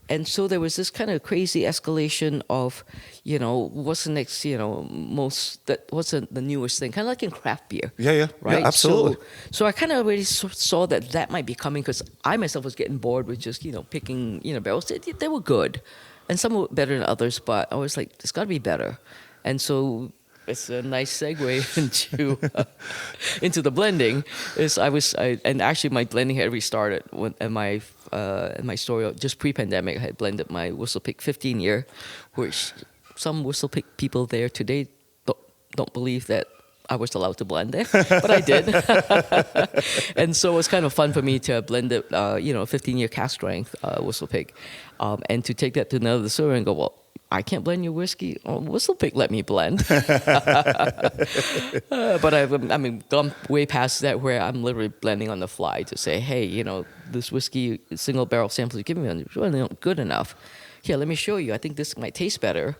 D: And so there was this kind of crazy escalation of, what's the next, what's the newest thing? Kind of like in craft beer.
C: Yeah,
D: right?
C: Yeah, absolutely.
D: So I kind of already saw that might be coming because I myself was getting bored with just, picking, barrels. They were good. And some were better than others, but I was like, it's got to be better. And so it's a nice segue into the blending. And actually my blending had restarted in my story just pre-pandemic. I had blended my Whistlepick 15 year, which some Whistlepick people there today don't believe that I was allowed to blend it, but I did. And so it was kind of fun for me to blend it, 15-year cask strength Whistlepick, and to take that to another distillery and go, well, I can't blend your whiskey. Oh, Whistlepick let me blend. But I've gone way past that where I'm literally blending on the fly to say, hey, this whiskey single barrel sample you give me is really not good enough. Here, let me show you. I think this might taste better.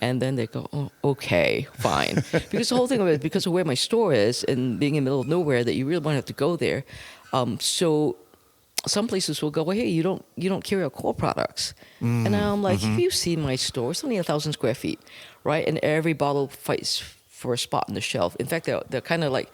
D: And then they go, oh, okay, fine. Because the whole thing of it, because of where my store is and being in the middle of nowhere, that you really won't have to go there. So some places will go, well, hey, you don't carry our core products. And I'm like, have you seen my store? It's only 1,000 square feet, right? And every bottle fights for a spot on the shelf. In fact, they're kind of like,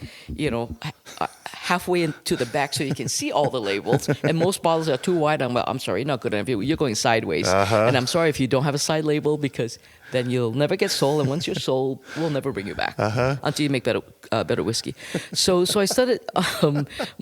D: halfway into the back so you can see all the labels. And most bottles are too wide. I'm sorry, not good enough. You're going sideways. And I'm sorry if you don't have a side label, because then you'll never get sold. And once you're sold, we'll never bring you back until you make better whiskey. So I started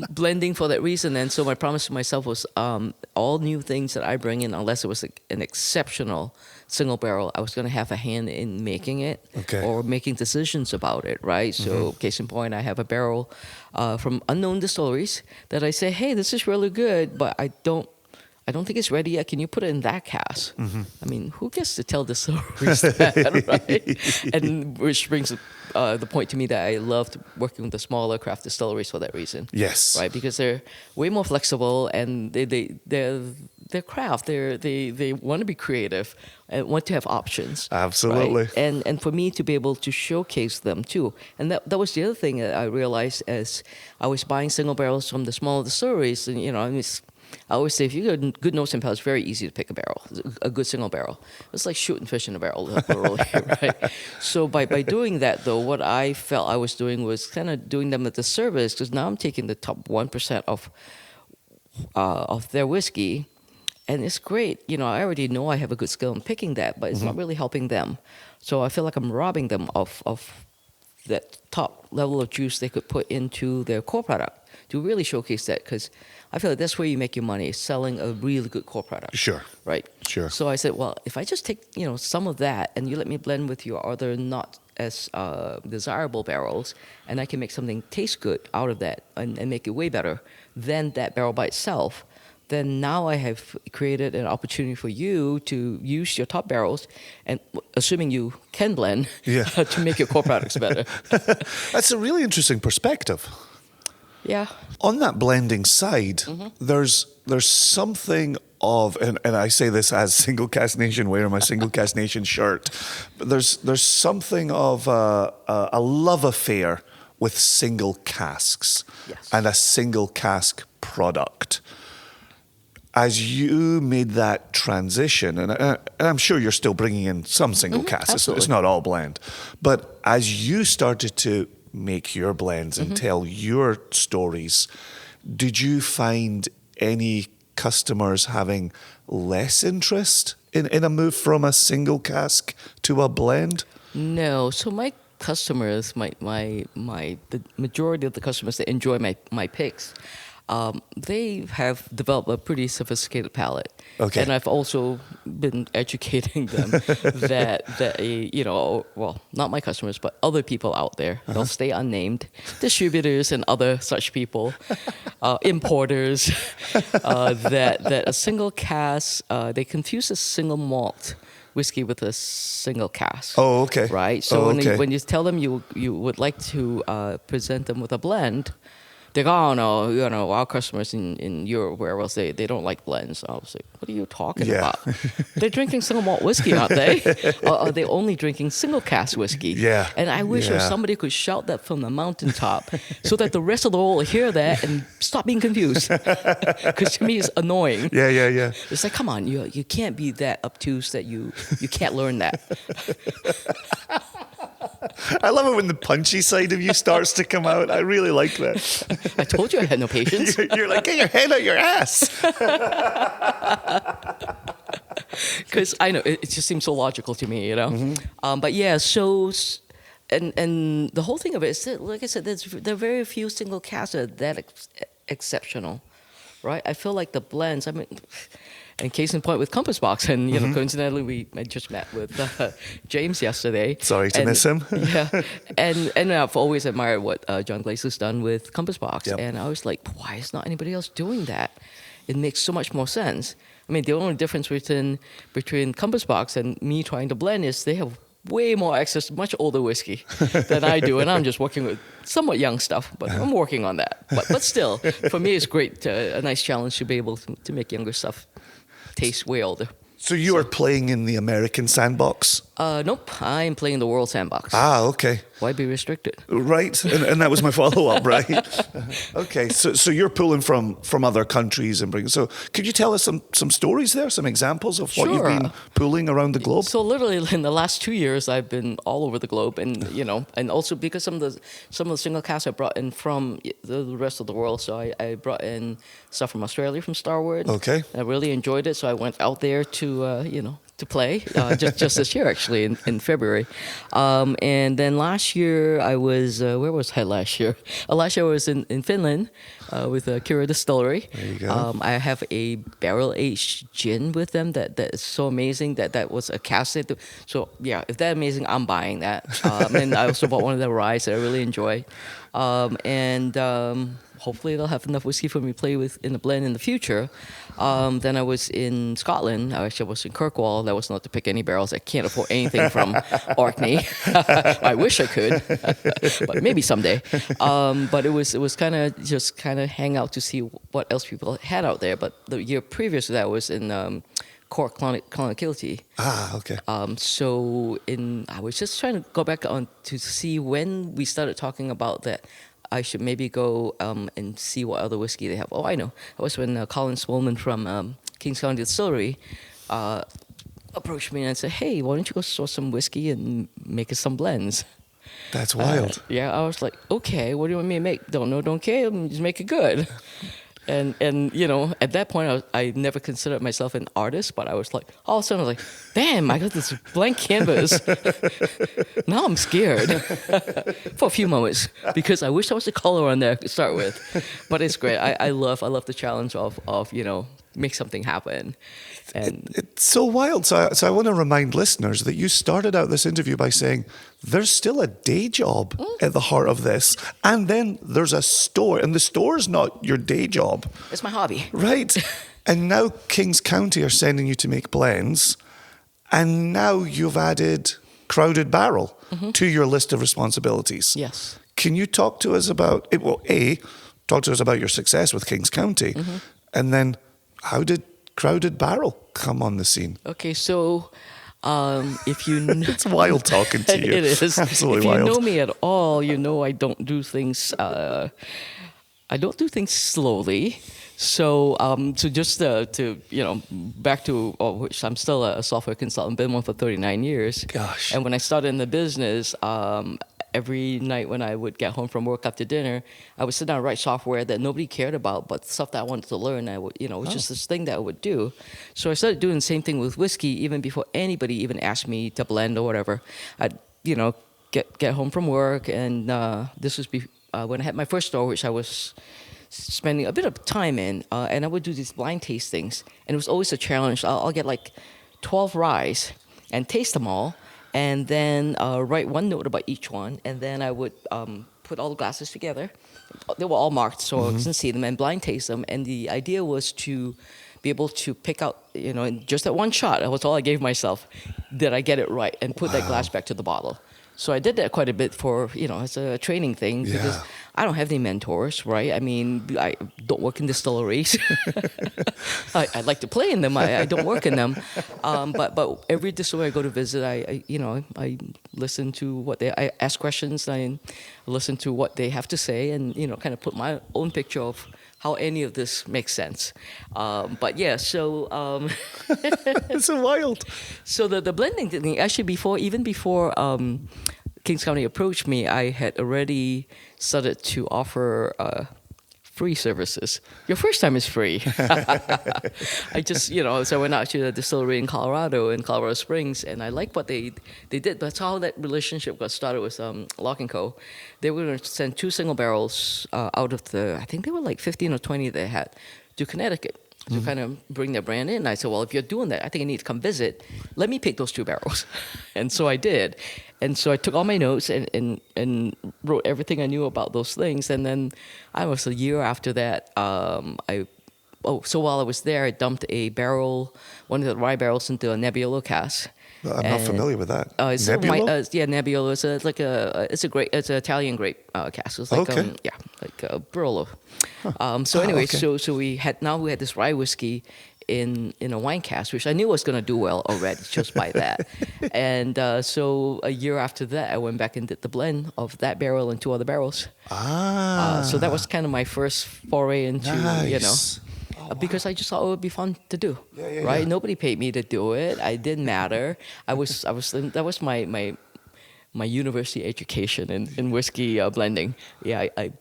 D: blending for that reason. And so my promise to myself was all new things that I bring in, unless it was an exceptional single barrel, I was going to have a hand in making it or making decisions about it, right? So case in point, I have a barrel from unknown distilleries that I say, hey, this is really good, but I don't think it's ready yet. Can you put it in that cask? I mean, who gets to tell distilleries that, right? And which brings the point to me that I loved working with the smaller craft distilleries for that reason.
C: Yes.
D: Right, because they're way more flexible, and they're craft. They want to be creative and want to have options.
C: Absolutely.
D: Right? And for me to be able to showcase them too. And that was the other thing that I realized as I was buying single barrels from the smaller distilleries. And I always say, if you get a good nose and palate, it's very easy to pick a barrel, a good single barrel. It's like shooting fish in a barrel, literally, right? So by doing that, though, what I felt I was doing was kind of doing them a disservice, because now I'm taking the top 1% of their whiskey, and it's great. I already know I have a good skill in picking that, but it's not really helping them. So I feel like I'm robbing them of that top level of juice they could put into their core product to really showcase that, because I feel like that's where you make your money, is selling a really good core product.
C: Sure.
D: Right?
C: Sure.
D: So I said, well, if I just take, some of that and you let me blend with your other not as desirable barrels, and I can make something taste good out of that and make it way better than that barrel by itself, then now I have created an opportunity for you to use your top barrels, and assuming you can blend, to make your core products better.
C: That's a really interesting perspective.
D: Yeah.
C: On that blending side, there's something of, and I say this as Single Cask Nation, wearing my Single Cask Nation shirt, but there's something of a love affair with single casks and a single cask product. As you made that transition, and I'm sure you're still bringing in some single casks, it's not all blend, but as you started to make your blends and tell your stories, did you find any customers having less interest in a move from a single cask to a blend?
D: No. So my customers, the majority of the customers that enjoy my picks, they have developed a pretty sophisticated palate. Okay. And I've also been educating them that well, not my customers, but other people out there, they'll stay unnamed, distributors and other such people, importers, that a single cask, they confuse a single malt whiskey with a single cask.
C: Oh, okay.
D: Right? So when you tell them you would like to present them with a blend, they go, oh no, our customers in Europe, where else they don't like blends. I was like, what are you talking about? They're drinking single malt whiskey, aren't they? Or are they only drinking single cask whiskey?
C: Yeah.
D: And I wish if somebody could shout that from the mountaintop so that the rest of the world will hear that and stop being confused. Because to me, it's annoying.
C: Yeah.
D: It's like, come on, you can't be that obtuse that you can't learn that.
C: I love it when the punchy side of you starts to come out. I really like that.
D: I told you I had no patience.
C: You're like, get your head out your ass.
D: Because I know, it just seems so logical to me, But yeah, so, and the whole thing of it is that, like I said, there are very few single casks that are that exceptional, right? I feel like the blends, and case in point with Compass Box, and coincidentally, I just met with James yesterday.
C: Sorry to miss him.
D: Yeah, and I've always admired what John Glaser's done with Compass Box, and I was like, why is not anybody else doing that? It makes so much more sense. I mean, the only difference between Compass Box and me trying to blend is they have way more access to much older whiskey than I do, and I'm just working with somewhat young stuff, but I'm working on that. But still, for me, it's great, a nice challenge to be able to make younger stuff taste way older.
C: So you are playing in the American sandbox?
D: Nope, I'm playing the World Sandbox.
C: Ah, okay.
D: Why be restricted?
C: Right, and that was my follow-up, right? Okay, so you're pulling from other countries and bringing. So could you tell us some stories there, some examples of what you've
D: Sure.
C: been pulling around the globe?
D: So literally in the last 2 years, I've been all over the globe, and and also because some of the single casks I brought in from the rest of the world. So I brought in stuff from Australia, from Starwood.
C: Okay.
D: I really enjoyed it, so I went out there to play just this year actually in February, and then last year I was where was I last year? Last year I was in Finland with Kira Distillery.
C: There you go.
D: I have a barrel aged gin with them that is so amazing that was a cask. So yeah, if that's amazing, I'm buying that. And I also bought one of their ryes that I really enjoy, and hopefully they'll have enough whiskey for me to play with in the blend in the future. Then I was in Scotland. Actually, I was in Kirkwall. That was not to pick any barrels. I can't afford anything from Orkney. I wish I could, but maybe someday. But it was kind of hang out to see what else people had out there. But the year previous to that was in Cork, Clonakilty.
C: Ah, okay.
D: I was just trying to go back on to see when we started talking about that. I should maybe go and see what other whiskey they have. Oh, I know. That was when Colin Swolman from Kings County Distillery approached me and said, "Hey, why don't you go source some whiskey and make us some blends?"
C: That's wild.
D: Yeah, I was like, "Okay, what do you want me to make? Don't know, don't care. Just make it good." And at that point, I never considered myself an artist, but I was like, all of a sudden, I was like, damn, I got this blank canvas. Now I'm scared for a few moments because I wish there was a color on there to start with. But it's great. I love the challenge of make something happen. And
C: It's so wild. So I want to remind listeners that you started out this interview by saying there's still a day job at the heart of this. And then there's a store. And the store's not your day job.
D: it's my hobby.
C: Right. And now Kings County are sending you to make blends. And now you've added Crowded Barrel to your list of responsibilities.
D: Yes.
C: Can you talk to us about it? Well, talk to us about your success with Kings County. And then how did Crowded Barrel come on the scene?
D: Okay, so if you
C: It's wild talking to you.
D: It is.
C: Absolutely
D: if you
C: wild.
D: know me at all, you know I don't do things. I don't do things slowly. So, just to back to which I'm still a software consultant, been one for 39 years.
C: Gosh.
D: And when I started in the business, every night when I would get home from work after dinner, I would sit down and write software that nobody cared about, but stuff that I wanted to learn. I would, it was just this thing that I would do. So I started doing the same thing with whiskey, even before anybody even asked me to blend or whatever. I'd, get home from work, and this was when I had my first store, which I was spending a bit of time in, and I would do these blind tastings, and it was always a challenge. I'll get like 12 ryes and taste them all, and then write one note about each one, and then I would put all the glasses together. They were all marked, so I couldn't see them, and blind taste them. And the idea was to be able to pick out, in just that one shot, that was all I gave myself, did I get it right, and put that glass back to the bottle. So I did that quite a bit for, as a training thing, because
C: Yeah.
D: I don't have any mentors, right? I mean, I don't work in distilleries. I like to play in them. I don't work in them. But every distillery I go to visit, I listen to I ask questions. I listen to what they have to say, and kind of put my own picture of how any of this makes sense. But yeah, so
C: It's so wild.
D: so the blending thing, actually before Kings County approached me, I had already started to offer free services. Your first time is free. I just, so I went out to the distillery in Colorado Springs, and I liked what they did. That's how that relationship got started with Lock & Co. They were going to send 2 single barrels out of I think they were like 15 or 20 they had, to Connecticut to kind of bring their brand in. I said, well, if you're doing that, I think I need to come visit. Let me pick those 2 barrels. And so I did. And so I took all my notes and wrote everything I knew about those things. And then I was a year after that, so while I was there, I dumped one of the rye barrels into a Nebbiolo cask.
C: I'm not familiar with that.
D: Nebbiolo? Nebbiolo. It's an Italian grape cask. It's like
C: Okay.
D: like a Barolo. So anyway,
C: okay.
D: so we had this rye whiskey in a wine cask, which I knew was going to do well already just by that. And so a year after that, I went back and did the blend of that barrel and 2 other barrels. So that was kind of my first foray into, you know,
C: Nice.
D: because I just thought it would be fun to do,
C: Yeah,
D: right?
C: yeah.
D: Nobody paid me to do it. I didn't matter. That was my university education in whiskey blending. Yeah, I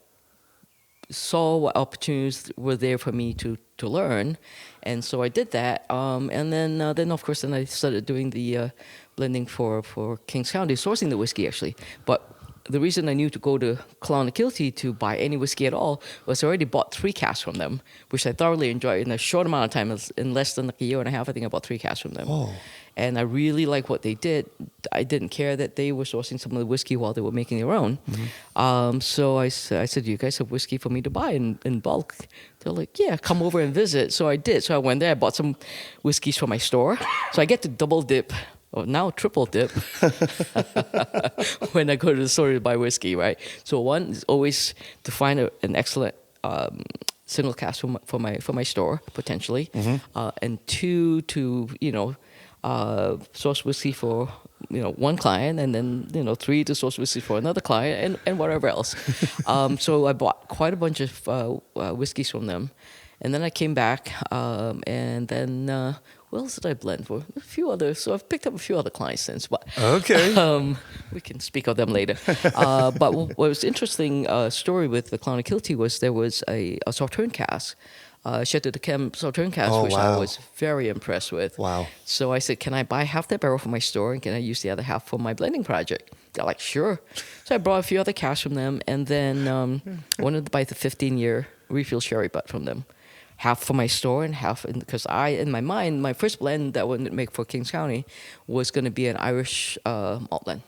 D: saw what opportunities were there for me to learn, and so I did that. And then of course I started doing the blending for Kings County, sourcing the whiskey actually. But the reason I knew to go to Clonakilty to buy any whiskey at all was I already bought 3 casks from them, which I thoroughly enjoyed in a short amount of time. In less than like a year and a half, I think I bought 3 casks from them.
C: Oh.
D: And I really like what they did. I didn't care that they were sourcing some of the whiskey while they were making their own. So I said, "You guys have whiskey for me to buy in bulk?" They're like, "Yeah, come over and visit." So I did. So I went there. I bought some whiskeys from my store. So I get to double dip, or now triple dip, when I go to the store to buy whiskey, right? So one is always to find an excellent single cask for my store potentially, and 2 to source whiskey for one client, and then 3 to source whiskey for another client, and whatever else. So I bought quite a bunch of whiskeys from them, and then I came back, and then what else did I blend for? A few others. So I've picked up a few other clients since, but
C: Okay.
D: we can speak of them later. But what was interesting story with the Clonakilty was there was a Sauternes cask. Chateau de Cam Sauternes cask,
C: Oh,
D: which I
C: wow.
D: was very impressed with.
C: Wow.
D: So I said, "Can I buy half that barrel from my store, and can I use the other half for my blending project?" They're like, "Sure." So I brought a few other casks from them, and then I wanted to buy the 15-year refill sherry butt from them. Half for my store and half because in my mind, my first blend that I wanted to make for Kings County was going to be an Irish malt blend.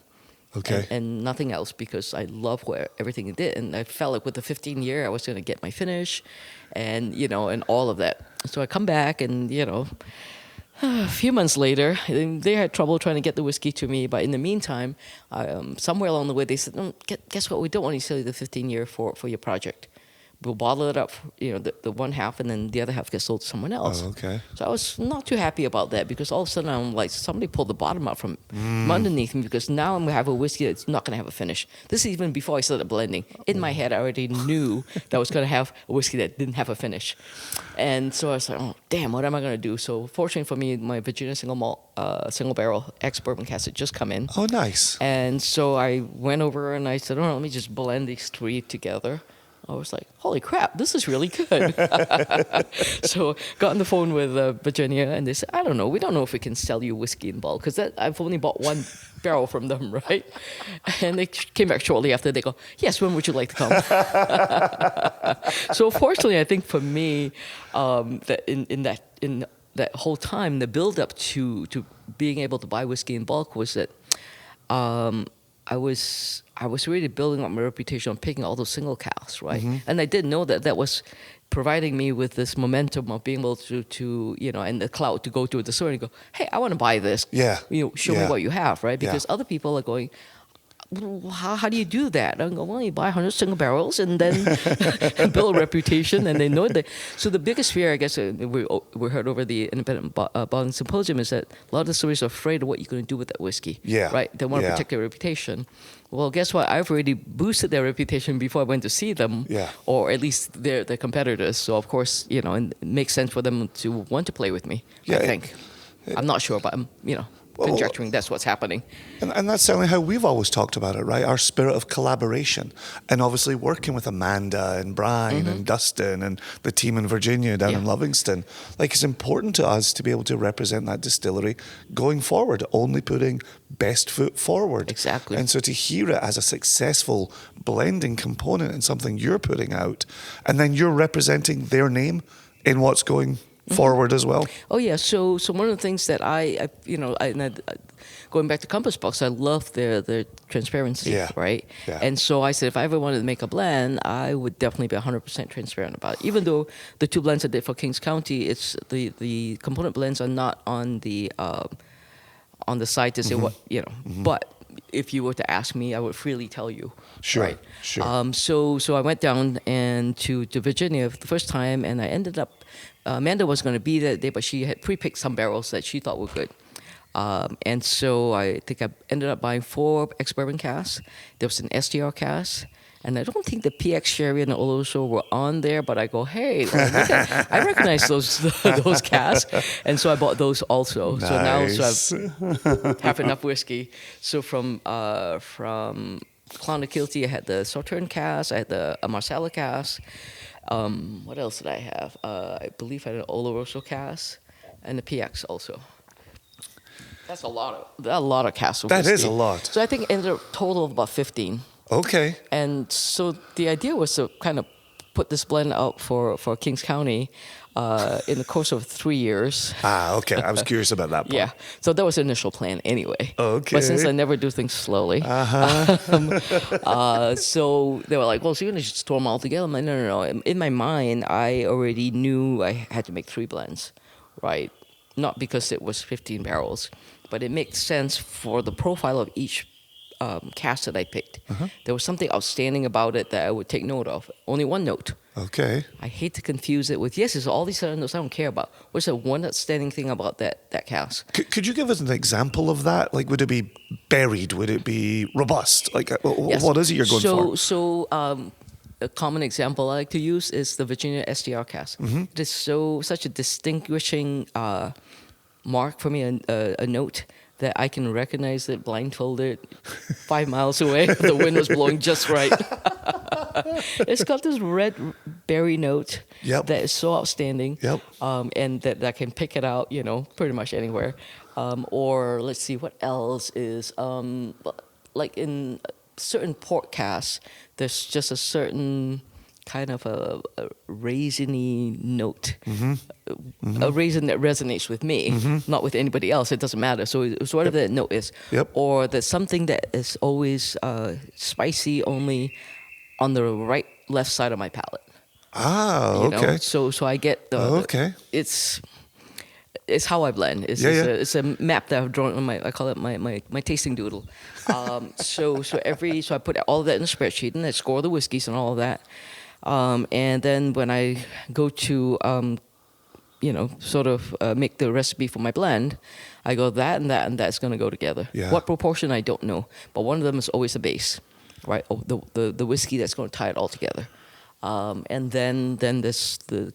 C: Okay.
D: And nothing else, because I love everything it did, and I felt like with the 15-year I was going to get my finish, and and all of that. So I come back, and a few months later, they had trouble trying to get the whiskey to me, but in the meantime, somewhere along the way they said, "Guess what? We don't want to sell you the 15-year for your project. We'll bottle it up, the one half, and then the other half gets sold to someone else."
C: Oh, okay.
D: So I was not too happy about that, because all of a sudden I'm like, somebody pulled the bottom out from underneath me, because now I'm going to have a whiskey that's not going to have a finish. This is even before I started blending. In my head, I already knew that I was going to have a whiskey that didn't have a finish. And so I was like, "Oh, damn, what am I going to do?" So fortunately for me, my Virginia single malt, single barrel ex-bourbon cask had just come in.
C: Oh, nice.
D: And so I went over and I said, "Oh, let me just blend these 3 together." I was like, "Holy crap, this is really good." So got on the phone with Virginia, and they said, "I don't know. We don't know if we can sell you whiskey in bulk, because I've only bought 1 barrel from them, right?" And they came back shortly after. They go, "Yes, when would you like to come?" So fortunately, I think for me, that in that whole time, the build up to being able to buy whiskey in bulk was that I was really building up my reputation on picking all those single casks, right? And I didn't know that was providing me with this momentum of being able to and the clout to go to the store and go, "Hey, I want to buy this.
C: Yeah.
D: Show me
C: Yeah.
D: what you have," right? Because
C: Yeah.
D: other people are going, how do you do that? I go, "Well, you buy 100 single barrels and then build a reputation," and they know that. So the biggest fear, I guess, we heard over the Independent Bottling Symposium, is that a lot of the stories are afraid of what you're going to do with that whiskey.
C: Yeah.
D: Right? They want to
C: Yeah.
D: protect their reputation. Well, guess what? I've already boosted their reputation before I went to see them,
C: Yeah.
D: or at least their competitors. So of course, and it makes sense for them to want to play with me.
C: Yeah,
D: I think. I'm not sure, but I'm conjecturing that's what's happening.
C: And that's certainly how we've always talked about it, right? Our spirit of collaboration. And obviously working with Amanda and Brian and Dustin and the team in Virginia down in
D: Yeah.
C: Livingston. Like, it's important to us to be able to represent that distillery going forward, only putting best foot forward.
D: Exactly.
C: And so to hear it as a successful blending component in something you're putting out, and then you're representing their name in what's going forward as well.
D: Oh yeah, so one of the things that I going back to Compass Box, I love their transparency,
C: Yeah.
D: right?
C: Yeah.
D: And so I said, if I ever wanted to make a blend, I would definitely be 100% transparent about it. Even though the 2 blends I did for Kings County, it's the component blends are not on the site to say what but if you were to ask me, I would freely tell you.
C: Sure,
D: Right?
C: sure.
D: So I went down and to Virginia for the first time, and I ended up. Amanda was going to be that day, but she had pre-picked some barrels that she thought were good. And so I think I ended up buying 4 ex-bourbon casks. There was an STR cask. And I don't think the PX Sherry and the Oloroso were on there, but I go, hey, like, look I recognize those casks. And so I bought those also.
C: Nice.
D: So now I've have enough whiskey. So from Clown of Kilty, I had the Sauterne cask, I had the Marsala cask. What else did I have? I believe I had an Oloroso cask and the PX also. That's a lot of casks of
C: That
D: whiskey.
C: is a lot.
D: So I think it ended up total of about 15.
C: Okay.
D: And so the idea was to kind of put this blend out for Kings County in the course of 3 years.
C: Okay. I was curious about that part.
D: Yeah. So that was the initial plan anyway.
C: Okay.
D: But since I never do things slowly, so they were like, well, so you're going to just store them all together? I'm like, no. In my mind, I already knew I had to make 3 blends, right? Not because it was 15 barrels, but it makes sense for the profile of each cask that I picked. There was something outstanding about it that I would take note of. Only one note.
C: Okay.
D: I hate to confuse it with, yes, it's all these other notes I don't care about. What's the one outstanding thing about that cask?
C: Could you give us an example of that? Like, would it be buried? Would it be robust? Like,
D: Yes.
C: what is it you're going for?
D: So a common example I like to use is the Virginia SDR cask. It is such a distinguishing mark for me, a note that I can recognize it blindfolded 5 miles away. The wind was blowing just right. It's got this red berry note that is so outstanding. And that I can pick it out, pretty much anywhere. Or let's see, what else is, like in certain port casks, there's just a certain kind of a raisiny note, a raisin that resonates with me, not with anybody else. It doesn't matter. So it's whatever that note is. Or there's something that is always spicy only on the left side of my palate.
C: Okay.
D: So I get the.
C: Okay.
D: It's how I blend. It's a map that I've drawn on I call it my tasting doodle. So I put all of that in a spreadsheet and I score the whiskeys and all of that. And then when I go to, make the recipe for my blend, I go that and that and that's going to go together.
C: Yeah.
D: What proportion, I don't know. But one of them is always the base, right? The whiskey that's going to tie it all together. And then there's the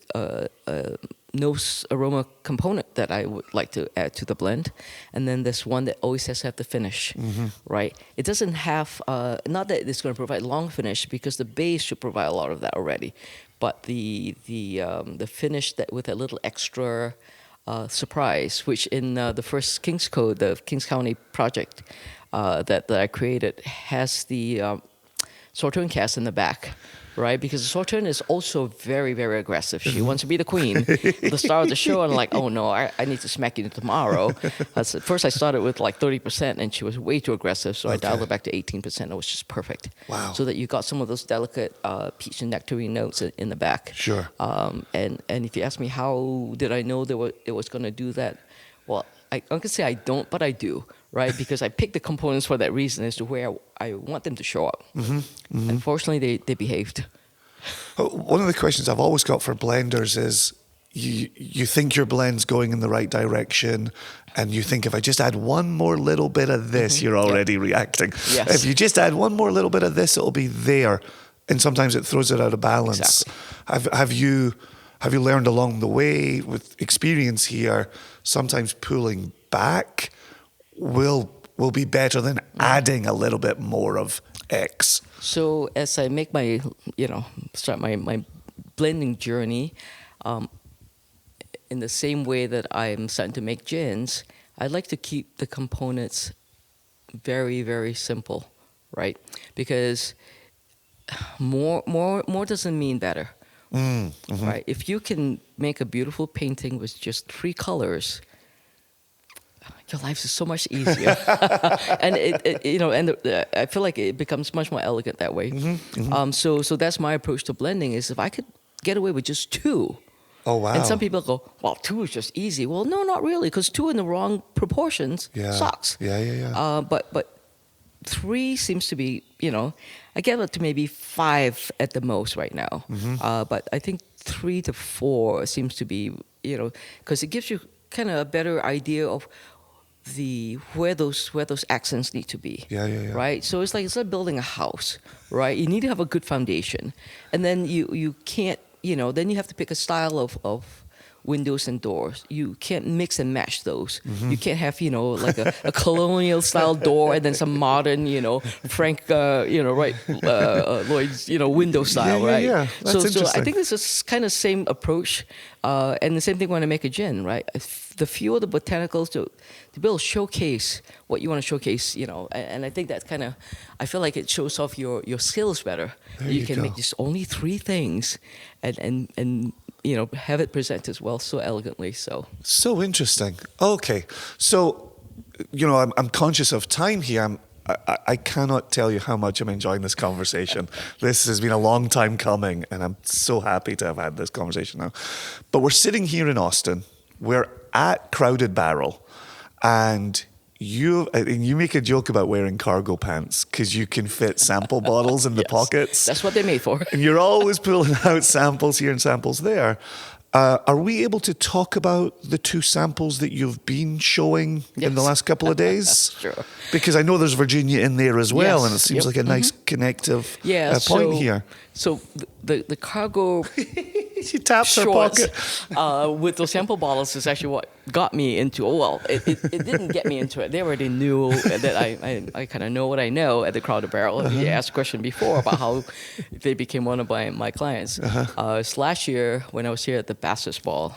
D: nose aroma component that I would like to add to the blend. And then there's one that always has to have the finish, right? It doesn't have, not that it's going to provide long finish because the base should provide a lot of that already. But the finish that with a little extra surprise, which in the first Kings Code, the Kings County project that I created, has the Sauterne cask in the back. Right, because the Sauterne is also very, very aggressive. She wants to be the queen, the star of the show. And I'm like, oh no, I need to smack you tomorrow. First, I started with like 30%, and she was way too aggressive. So I dialed her back to 18%. It was just perfect.
C: Wow!
D: So that you got some of those delicate peach and nectarine notes in the back.
C: Sure.
D: And if you ask me how did I know it was going to do that, well, I can say I don't, but I do. Right, because I picked the components for that reason as to where I want them to show up. Unfortunately, they behaved.
C: One of the questions I've always got for blenders is you think your blend's going in the right direction, and you think if I just add one more little bit of this, you're already reacting.
D: Yes.
C: If you just add one more little bit of this, it'll be there, and sometimes it throws it out of balance.
D: Exactly.
C: Have you learned along the way with experience here? Sometimes pulling back will be better than adding a little bit more of X.
D: So as I make start my blending journey, in the same way that I'm starting to make gins, I like to keep the components very, very simple, right? Because more doesn't mean better, right? If you can make a beautiful painting with just 3 colors, your life is so much easier, and I feel like it becomes much more elegant that way. So that's my approach to blending. Is if I could get away with just 2.
C: Oh wow!
D: And some people go, well, 2 is just easy. Well, no, not really, because 2 in the wrong proportions sucks.
C: Yeah.
D: But 3 seems to be, I get up to maybe 5 at the most right now. But I think 3 to 4 seems to be, because it gives you kind of a better idea of where those accents need to be.
C: Yeah.
D: Right? So it's like building a house, right? You need to have a good foundation. And then you can't, then you have to pick a style of windows and doors. You can't mix and match those. You can't have, like a colonial style door and then some modern, Frank, Lloyd's, window style, right?
C: Yeah. That's
D: So
C: interesting.
D: I think this is kind of same approach, and the same thing when I make a gin, right? The few of the botanicals to be able to showcase what you want to showcase, and I think that kind of, I feel like it shows off your skills better.
C: There
D: you
C: you
D: can
C: go.
D: make just only 3 things, and have it present as well so elegantly.
C: So interesting. Okay, so I'm conscious of time here. I cannot tell you how much I'm enjoying this conversation. This has been a long time coming, and I'm so happy to have had this conversation now. But we're sitting here in Austin. We're at Crowded Barrel, and you make a joke about wearing cargo pants because you can fit sample bottles in the
D: Yes,
C: pockets.
D: that's what they're made for.
C: And you're always pulling out samples here and samples there. Are we able to talk about the 2 samples that you've been showing in the
D: Yes.
C: last couple of days?
D: Sure.
C: Because I know there's Virginia in there as well,
D: Yes.
C: and it seems
D: Yep.
C: like a nice connective
D: Yeah,
C: point here.
D: So the cargo
C: She taps her
D: shorts
C: pocket.
D: with those sample bottles is actually what got me into. Oh well, it didn't get me into it. They already knew that I kind of know what I know at the Crowded Barrel. You asked a question before about how they became one of my clients. It's last year when I was here at the Bassist Ball.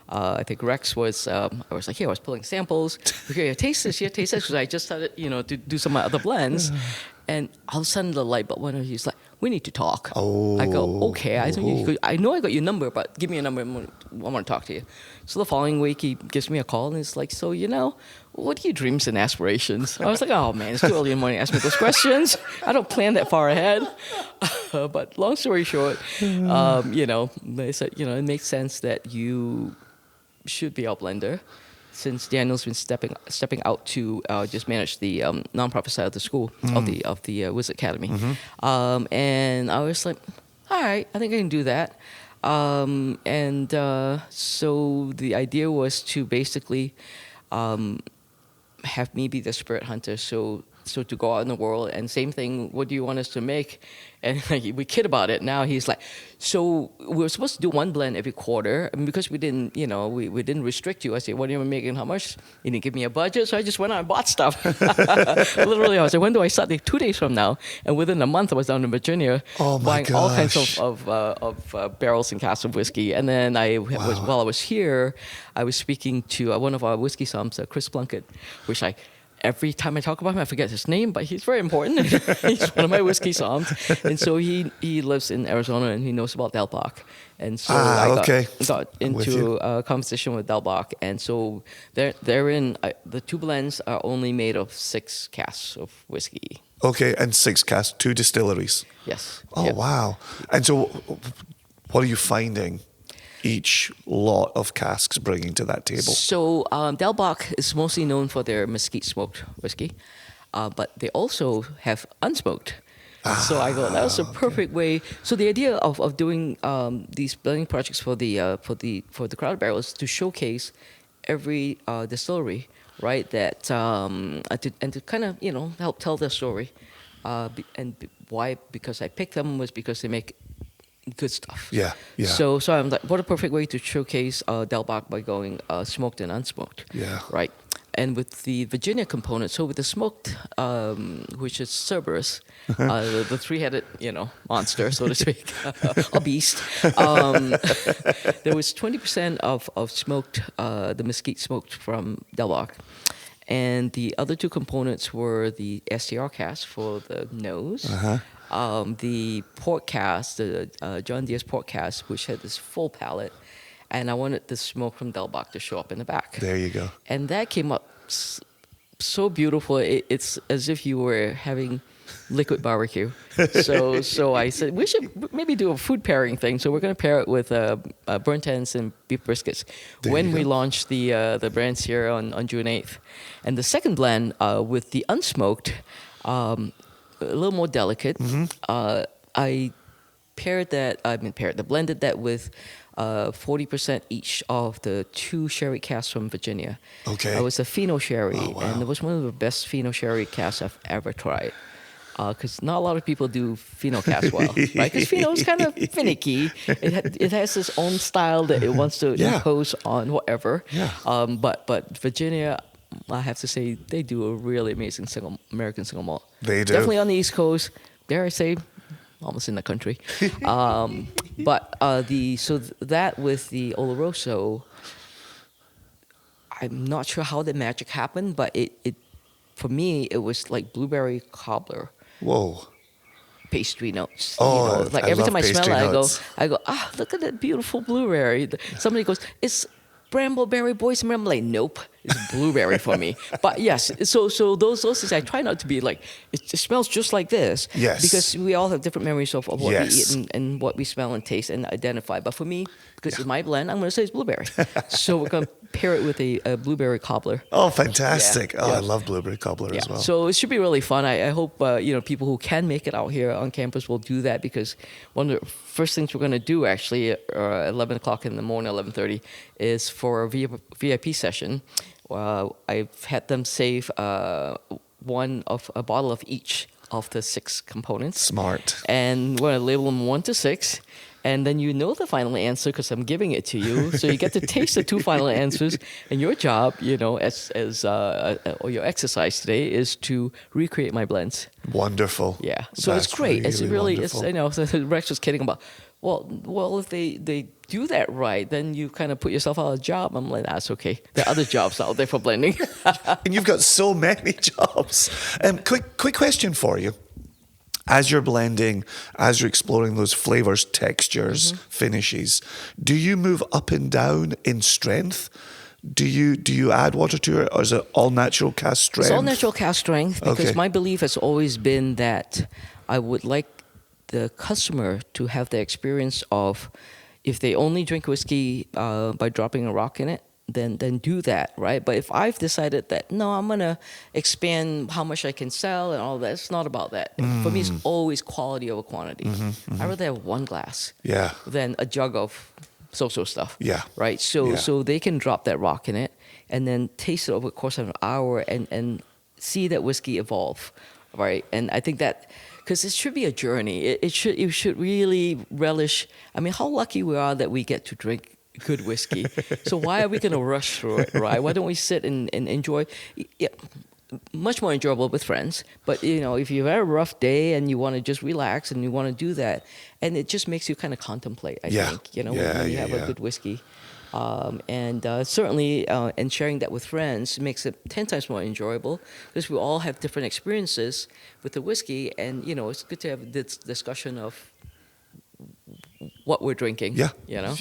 D: I think Rex was. I was like, I was pulling samples. Okay, taste this. Yeah, taste this. Because I just started, to do some of my other blends, and all of a sudden the light bulb went on. He's like, "We need to talk." I go, "Okay." I know I got your number, but give me a number. I want to talk to you. So the following week, he gives me a call and he's like, "So what are your dreams and aspirations?" I was like, "Oh man, it's too early in the morning to ask me those questions. I don't plan that far ahead." But long story short, they said, it makes sense that you should be our blender, since Daniel's been stepping out to just manage the nonprofit side of the school of the Wizard Academy, and I was like, all right, I think I can do that, so the idea was to basically have me be the spirit hunter, so to go out in the world and same thing, what do you want us to make? And we kid about it. Now he's like, so we were supposed to do 1 blend every quarter, and because we didn't, we didn't restrict you. I said, what are you making? How much? He didn't give me a budget, so I just went out and bought stuff. Literally, I was like, when do I start? 2 days from now, and within a month, I was down in Virginia buying all kinds of barrels and casks of whiskey. And then while I was here, I was speaking to one of our whiskey somms, Chris Plunkett, which every time I talk about him, I forget his name, but he's very important. He's one of my whiskey somms. And so he lives in Arizona and he knows about Del Bach. And so I got into a conversation with Del Bach. And so the 2 blends are only made of 6 casks of whiskey.
C: Okay, and 6 casks, 2 distilleries.
D: Yes.
C: Oh,
D: Yep.
C: wow. And so what are you finding each lot of casks bringing to that table?
D: So Del Bach is mostly known for their mesquite smoked whiskey, but they also have unsmoked. So I go, that was a perfect way. So the idea of doing these blending projects for the Crowded Barrel is to showcase every distillery, right? That to kind of help tell their story, why? Because I picked them was because they make good stuff.
C: Yeah.
D: So I'm like, what a perfect way to showcase Del Bach by going smoked and unsmoked.
C: Yeah.
D: Right. And with the Virginia component, so with the smoked, which is Cerberus, the 3-headed, monster, so to speak, a beast, there was 20% of smoked, the mesquite smoked from Del Bach. And the other 2 components were the STR cask for the nose, the port cask, the John Deere's port cask, which had this full palate, and I wanted the smoke from Del Bach to show up in the back.
C: There you go.
D: And that came up so beautiful. It's as if you were having liquid barbecue. So I said, we should maybe do a food pairing thing. So we're going to pair it with burnt ends and beef briskets when we launch the brands here on June 8th. And the second blend with the unsmoked, A little more delicate.
C: Mm-hmm.
D: I blended that with 40% each of the 2 sherry casks from Virginia.
C: Okay.
D: It was a Fino sherry,
C: Oh, wow.
D: and it was one of the best Fino sherry casks I've ever tried. Because not a lot of people do Fino cask well, right? Because Fino is kind of finicky. It has its own style that it wants to
C: Yeah.
D: impose on whatever.
C: Yeah.
D: But Virginia, I have to say, they do a really amazing American single malt.
C: They do.
D: Definitely on the East Coast. Dare I say, almost in the country. That with the Oloroso, I'm not sure how the magic happened, but it for me it was like blueberry cobbler
C: Whoa.
D: pastry notes.
C: Oh,
D: Like
C: I
D: every
C: love
D: time I smell
C: pastry
D: it,
C: notes.
D: I go, look at that beautiful blueberry. Somebody goes, it's brambleberry boysenberry. I'm like, nope, it's blueberry for me. But yes, so those things I try not to be like, it smells just like this.
C: Yes.
D: Because we all have different memories of what
C: Yes.
D: we eat and what we smell and taste and identify. But for me, because it's my blend, I'm going to say it's blueberry. So we're going to pair it with a blueberry cobbler.
C: Oh, fantastic.
D: Yeah,
C: Oh,
D: yeah.
C: I love blueberry cobbler as well.
D: So it should be really fun. I hope people who can make it out here on campus will do that, because one of the first things we're going to do actually at 11 o'clock in the morning, 11:30, is for a VIP session. I've had them save a bottle of each of the 6 components.
C: Smart.
D: And we're going to label them 1 to 6. And then you know the final answer because I'm giving it to you. So you get to taste the 2 final answers. And your job, or your exercise today is to recreate my blends.
C: Wonderful.
D: Yeah. So
C: That's
D: it's great. It's really,
C: wonderful.
D: Rex was kidding about, well, if they do that right, then you kind of put yourself out of a job. I'm like, that's okay. There are other jobs out there for blending.
C: And you've got so many jobs. Quick question for you. As you're blending, as you're exploring those flavors, textures, finishes, do you move up and down in strength? Do you add water to it, or is it all natural cask strength?
D: It's all natural cask strength, because
C: Okay.
D: my belief has always been that I would like the customer to have the experience of, if they only drink whiskey by dropping a rock in it, then do that, right? But if I've decided that, no, I'm going to expand how much I can sell and all that, it's not about that. For me, it's always quality over quantity. I'd rather have 1 glass
C: Yeah.
D: than a jug of so-so stuff.
C: Yeah.
D: Right? So
C: Yeah.
D: so they can drop that rock in it and then taste it over the course of an hour and see that whiskey evolve, right? And I think that, because it should be a journey. It should really relish. I mean, how lucky we are that we get to drink good whiskey. So why are we going to rush through it, right? Why don't we sit and enjoy? Yeah, much more enjoyable with friends. But if you've had a rough day and you want to just relax and you want to do that, and it just makes you kind of contemplate. I
C: Yeah.
D: think when you have
C: Yeah.
D: a good whiskey. Certainly, and sharing that with friends makes it 10 times more enjoyable, because we all have different experiences with the whiskey, and it's good to have this discussion of what we're drinking.
C: Yeah. Yeah.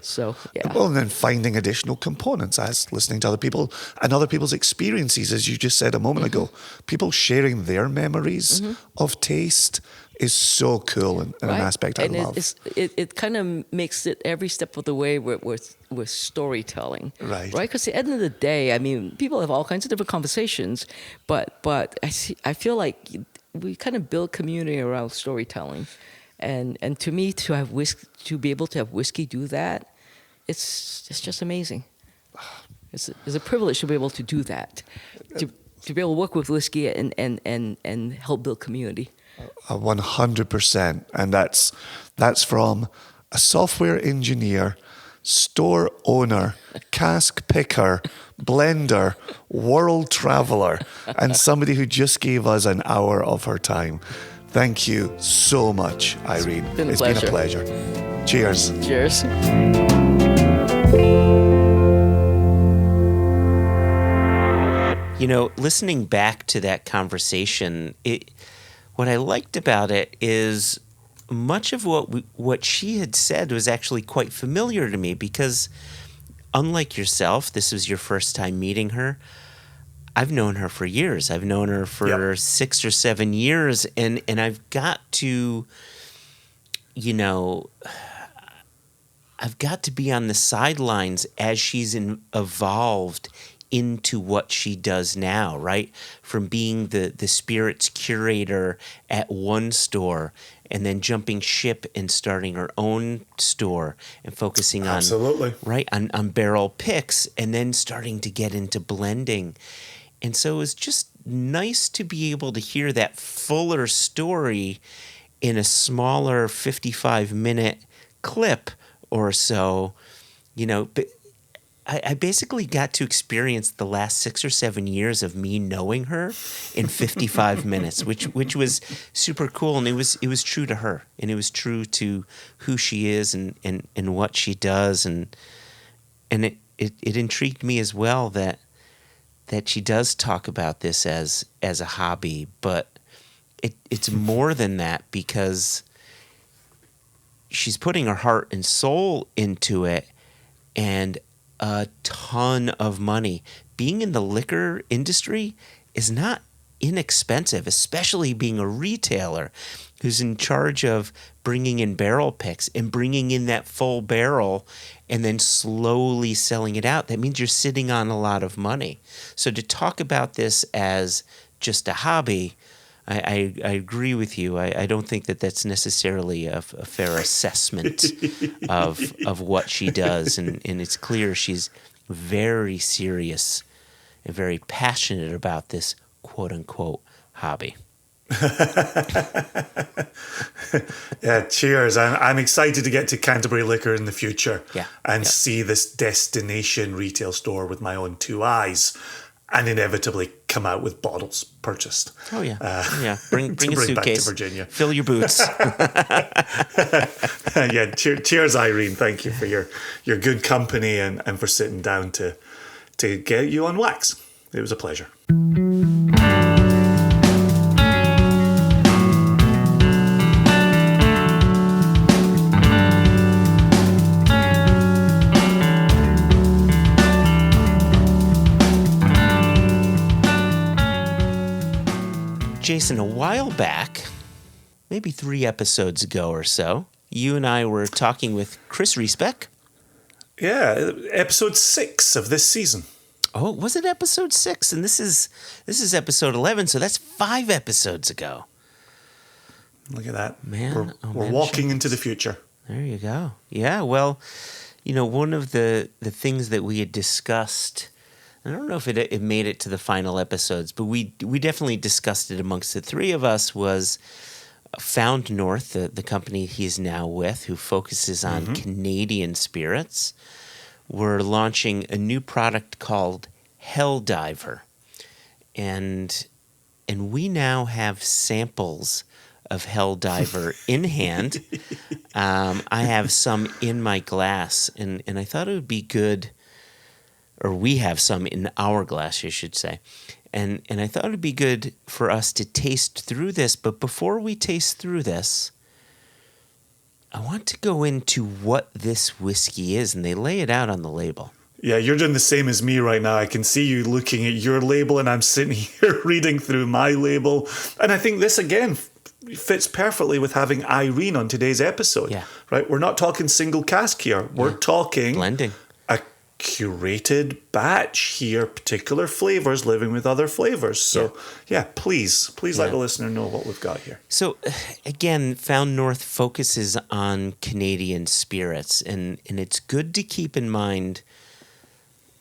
D: So yeah.
C: Well, and then finding additional components as listening to other people and other people's experiences, as you just said a moment ago. People sharing their memories of taste is so cool and an aspect I love.
D: It kind of makes it every step of the way with storytelling.
C: Right.
D: Right? Because at the end of the day, I mean, people have all kinds of different conversations, but I feel like we kind of build community around storytelling. And to me, to be able to have whiskey do that, it's just amazing. It's a privilege to be able to do that, to be able to work with whiskey and help build community.
C: 100%. And that's from a software engineer, store owner, cask picker, blender, world traveler, and somebody who just gave us an hour of her time. Thank you so much, Irene.
D: It's been a
C: pleasure. Cheers.
D: Cheers.
A: Listening back to that conversation, what I liked about it is much of what she had said was actually quite familiar to me, because unlike yourself, this was your first time meeting her. I've known her for years. I've known her for 6 or 7 years, and I've got to, I've got to be on the sidelines as she's evolved into what she does now, right? From being the spirits curator at one store and then jumping ship and starting her own store and focusing
C: Absolutely.
A: on barrel picks and then starting to get into blending. And so it was just nice to be able to hear that fuller story in a smaller 55-minute clip or so, but I basically got to experience the last 6 or 7 years of me knowing her in 55 minutes, which was super cool. And it was true to her, and it was true to who she is and what she does. And it intrigued me as well that she does talk about this as a hobby, but it's more than that, because she's putting her heart and soul into it, and a ton of money. Being in the liquor industry is not inexpensive, especially being a retailer who's in charge of bringing in barrel picks and bringing in that full barrel and then slowly selling it out. That means you're sitting on a lot of money. So to talk about this as just a hobby, I agree with you. I don't think that that's necessarily a fair assessment of what she does. And it's clear she's very serious and very passionate about this quote-unquote hobby.
C: Yeah, cheers. I'm excited to get to Canterbury Liquor in the future and see this destination retail store with my own two eyes, and inevitably come out with bottles purchased.
A: Oh, yeah. Bring a
C: bring back to
A: suitcase.
C: Virginia.
A: Fill your boots.
C: Yeah, cheers, Irene. Thank you for your good company and for sitting down to get you on wax. It was a pleasure.
A: Jason, a while back, maybe 3 episodes ago or so, you and I were talking with Chris Riesbeck.
C: Yeah, episode 6 of this season.
A: Oh, was it episode 6? And this is episode 11, so that's 5 episodes ago.
C: Look at that.
A: Man,
C: we're walking into the future.
A: There you go. Yeah, well, one of the things that we had discussed, I don't know if it made it to the final episodes, but we definitely discussed it amongst the 3 of us, was Found North, the company he's now with, who focuses on Canadian spirits. We're launching a new product called Helldiver. And we now have samples of Helldiver in hand. I have some in my glass, and I thought it would be good, or we have some in our glass, I should say. And I thought it would be good for us to taste through this. But before we taste through this, I want to go into what this whiskey is, and they lay it out on the label.
C: Yeah, you're doing the same as me right now. I can see you looking at your label, and I'm sitting here reading through my label. And I think this, again, fits perfectly with having Irene on today's episode.
A: Yeah.
C: Right? We're not talking single cask here. We're talking
A: blending.
C: A curated batch here, particular flavors living with other flavors. So, please let the listener know what we've got here.
A: So, again, Found North focuses on Canadian spirits, and it's good to keep in mind,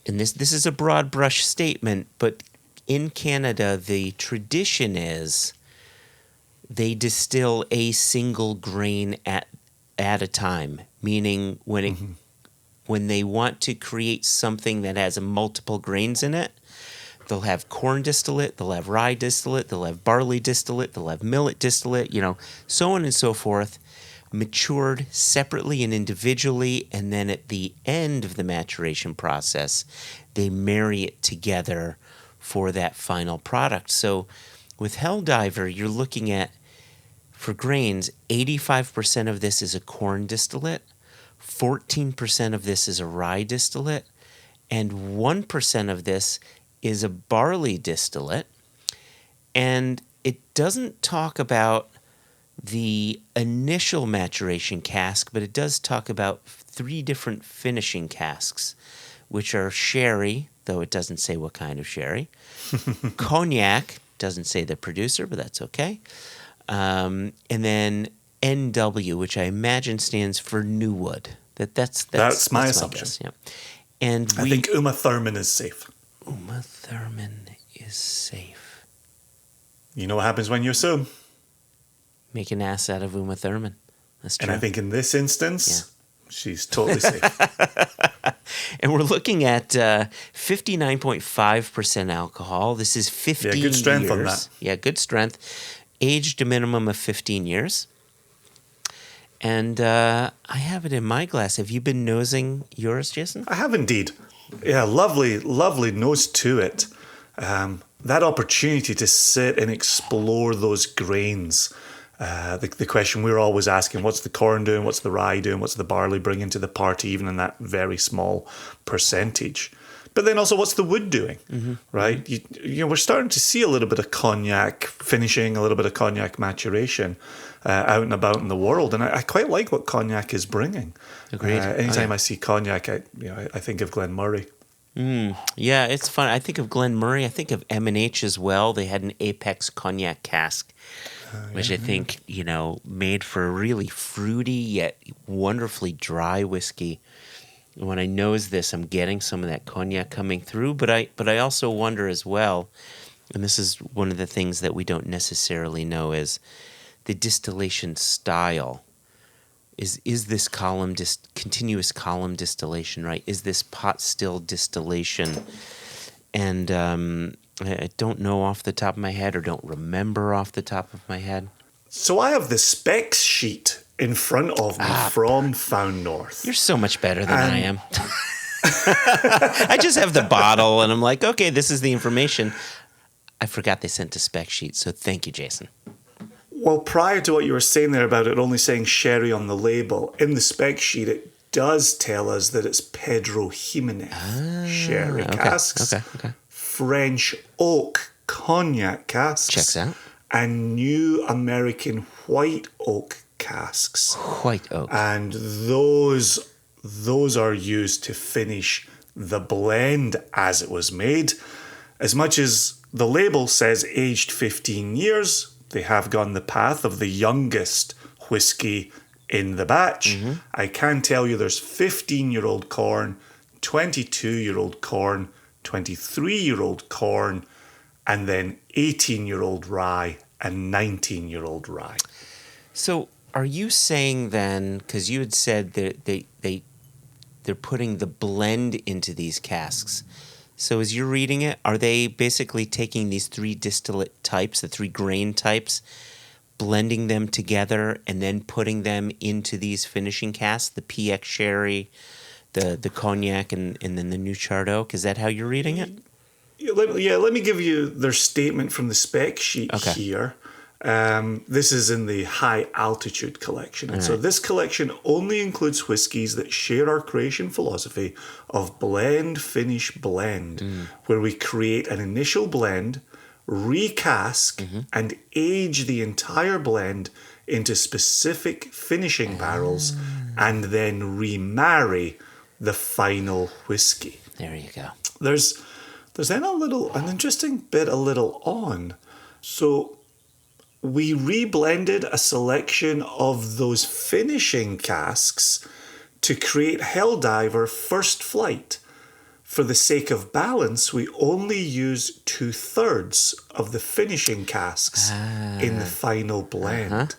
A: and this is a broad brush statement, but in Canada, the tradition is they distill a single grain at a time, meaning when they want to create something that has multiple grains in it, they'll have corn distillate, they'll have rye distillate, they'll have barley distillate, they'll have millet distillate, so on and so forth, matured separately and individually, and then at the end of the maturation process, they marry it together for that final product. So with Helldiver, you're looking at, for grains, 85% of this is a corn distillate, 14% of this is a rye distillate, and 1% of this is a barley distillate. And it doesn't talk about the initial maturation cask, but it does talk about 3 different finishing casks, which are sherry, though it doesn't say what kind of sherry. Cognac, doesn't say the producer, but that's okay. And then NW, which I imagine stands for New Wood. That's
C: my assumption.
A: guess, yeah. And
C: I think Uma Thurman is safe.
A: Uma Thurman is safe.
C: You know what happens when you assume.
A: Make an ass out of Uma Thurman. That's true.
C: And I think in this instance, she's totally safe.
A: And we're looking at 59.5% alcohol. This is 15 years.
C: Yeah, good strength on that.
A: Yeah, good strength. Aged a minimum of 15 years. And I have it in my glass. Have you been nosing yours, Jason?
C: I have indeed. Yeah, lovely, lovely nose to it. That opportunity to sit and explore those grains. The question we're always asking, what's the corn doing? What's the rye doing? What's the barley bringing to the party, even in that very small percentage? But then also, what's the wood doing, right? You know, we're starting to see a little bit of cognac finishing, a little bit of cognac maturation out and about in the world. And I quite like what cognac is bringing.
A: Agreed.
C: Anytime I see cognac, I think of Glenmurray.
A: Yeah, it's fun. I think of Glenmurray. I think of M&H as well. They had an Apex cognac cask, which I think, made for a really fruity yet wonderfully dry whiskey. When I nose this, I'm getting some of that cognac coming through, but I also wonder as well, and this is one of the things that we don't necessarily know, is the distillation style. Is this continuous column distillation, right? Is this pot still distillation? And I don't know off the top of my head, or don't remember off the top of my head.
C: So I have the specs sheet in front of me from Found North.
A: You're so much better than I am. I just have the bottle, and I'm like, okay, this is the information. I forgot they sent a spec sheet, so thank you, Jason.
C: Well, prior to what you were saying there about it only saying sherry on the label, in the spec sheet it does tell us that it's Pedro Jimenez sherry casks,
A: Okay.
C: French oak cognac casks,
A: Checks out.
C: and New American white oak casks.
A: White oak.
C: And those are used to finish the blend as it was made. As much as the label says aged 15 years, they have gone the path of the youngest whiskey in the batch. I can tell you there's 15-year-old corn, 22-year-old corn, 23-year-old corn, and then 18-year-old rye and 19-year-old rye.
A: So are you saying then, because you had said that they're putting the blend into these casks, so as you're reading it, are they basically taking these three distillate types, the three grain types, blending them together and then putting them into these finishing casks, the PX sherry, the cognac, and then the new charred oak? Is that how you're reading it?
C: Let me give you their statement from the spec sheet here. This is in the high altitude collection. And so this collection only includes whiskies that share our creation philosophy of blend, finish, blend, where we create an initial blend, recask, and age the entire blend into specific finishing barrels, and then remarry the final whiskey.
A: There you go.
C: There's then an interesting bit a little on. So we reblended a selection of those finishing casks to create Helldiver First Flight. For the sake of balance, we only use 2/3 of the finishing casks in the final blend.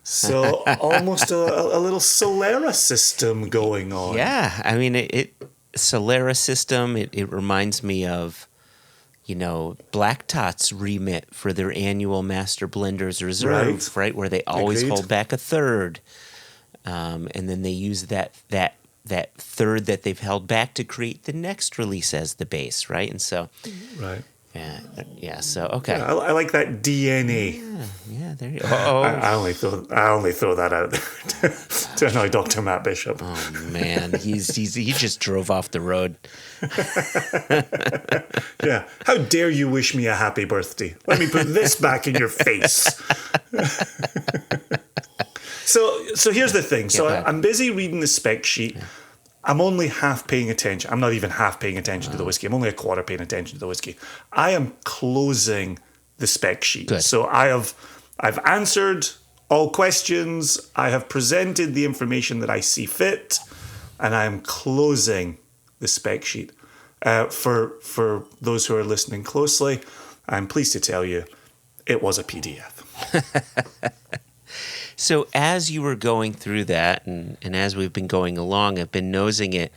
C: So almost a little Solera system going on.
A: Yeah, I mean, Solera system, it reminds me of, Black Tot's remit for their annual Master Blenders Reserve, right? Where they always hold back a third. And then they use that third that they've held back to create the next release as the base, right? And so,
C: right.
A: Yeah. So okay.
C: Yeah, I like that DNA.
A: Yeah. There you go.
C: I only throw that out there to annoy Dr. Matt Bishop.
A: Oh man, he just drove off the road.
C: Yeah. How dare you wish me a happy birthday? Let me put this back in your face. So here's the thing. So I'm busy reading the spec sheet. I'm only half paying attention. I'm not even half paying attention to the whiskey. I'm only a quarter paying attention to the whiskey. I am closing the spec sheet.
A: Good.
C: So I've answered all questions. I have presented the information that I see fit, and I am closing the spec sheet. For those who are listening closely, I'm pleased to tell you it was a PDF.
A: So as you were going through that, and as we've been going along, I've been nosing it.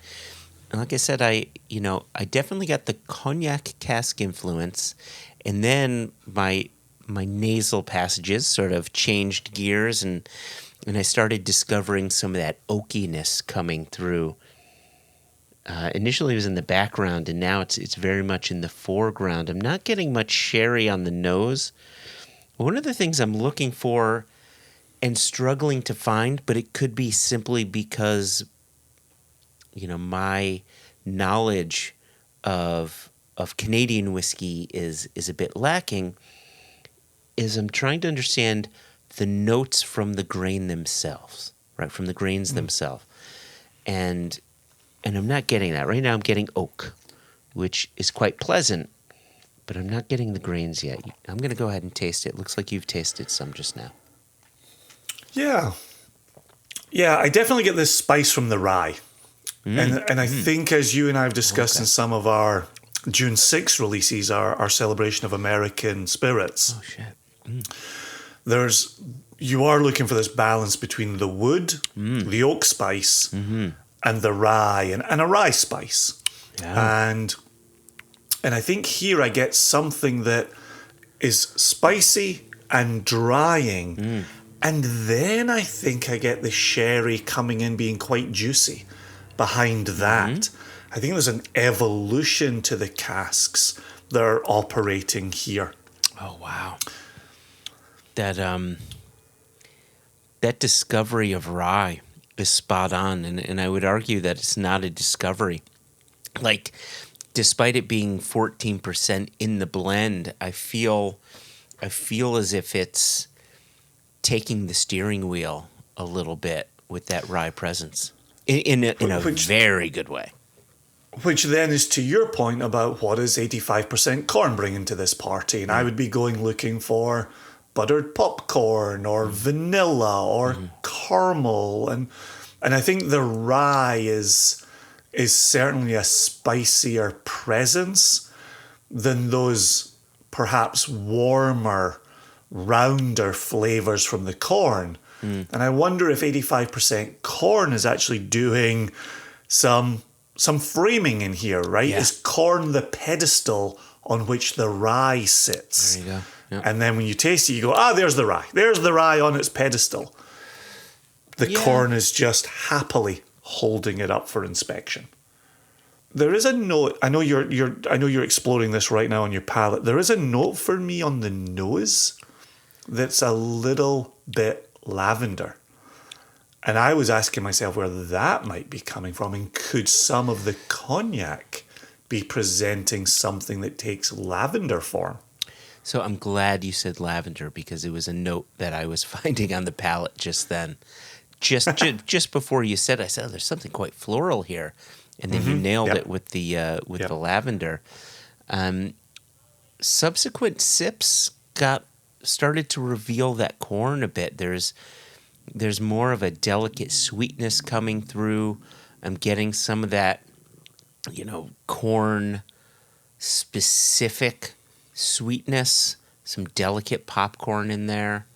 A: And like I said, I definitely got the cognac cask influence, and then my nasal passages sort of changed gears, and I started discovering some of that oakiness coming through. Initially, it was in the background, and now it's very much in the foreground. I'm not getting much sherry on the nose. One of the things I'm looking for and struggling to find, but it could be simply because, my knowledge of Canadian whiskey is a bit lacking, is I'm trying to understand the notes from the grain themselves, right? From the grains themselves. And I'm not getting that. Right now I'm getting oak, which is quite pleasant, but I'm not getting the grains yet. I'm going to go ahead and taste it. Looks like you've tasted some just now.
C: Yeah. Yeah, I definitely get this spice from the rye. And I think, as you and I have discussed in some of our June 6 releases, our celebration of American spirits,
A: Oh, shit.
C: you are looking for this balance between the wood, the oak spice, and the rye, and a rye spice.
A: Yeah.
C: And I think here I get something that is spicy and drying. And then I think I get the sherry coming in being quite juicy behind that. I think there's an evolution to the casks that are operating here.
A: Oh, wow. That discovery of rye is spot on, and I would argue that it's not a discovery. Like, despite it being 14% in the blend, I feel as if it's taking the steering wheel a little bit with that rye presence in a very good way.
C: Which then is to your point about what is 85% corn bringing to this party. And I would be going looking for buttered popcorn or vanilla or caramel. And I think the rye is certainly a spicier presence than those perhaps warmer, rounder flavors from the corn. And I wonder if 85% corn is actually doing some framing in here, right?
A: Yeah.
C: Is corn the pedestal on which the rye sits?
A: There you go. Yep.
C: And then when you taste it, you go, there's the rye. There's the rye on its pedestal. The corn is just happily holding it up for inspection. There is a note. I know you're exploring this right now on your palate. There is a note for me on the nose that's a little bit lavender. And I was asking myself where that might be coming from, and could some of the cognac be presenting something that takes lavender form?
A: So I'm glad you said lavender, because it was a note that I was finding on the palate just then. Just before you said, I said, there's something quite floral here. And then you nailed it with the the lavender. Subsequent sips started to reveal that corn a bit. There's more of a delicate sweetness coming through. I'm getting some of that, corn specific sweetness, some delicate popcorn in there.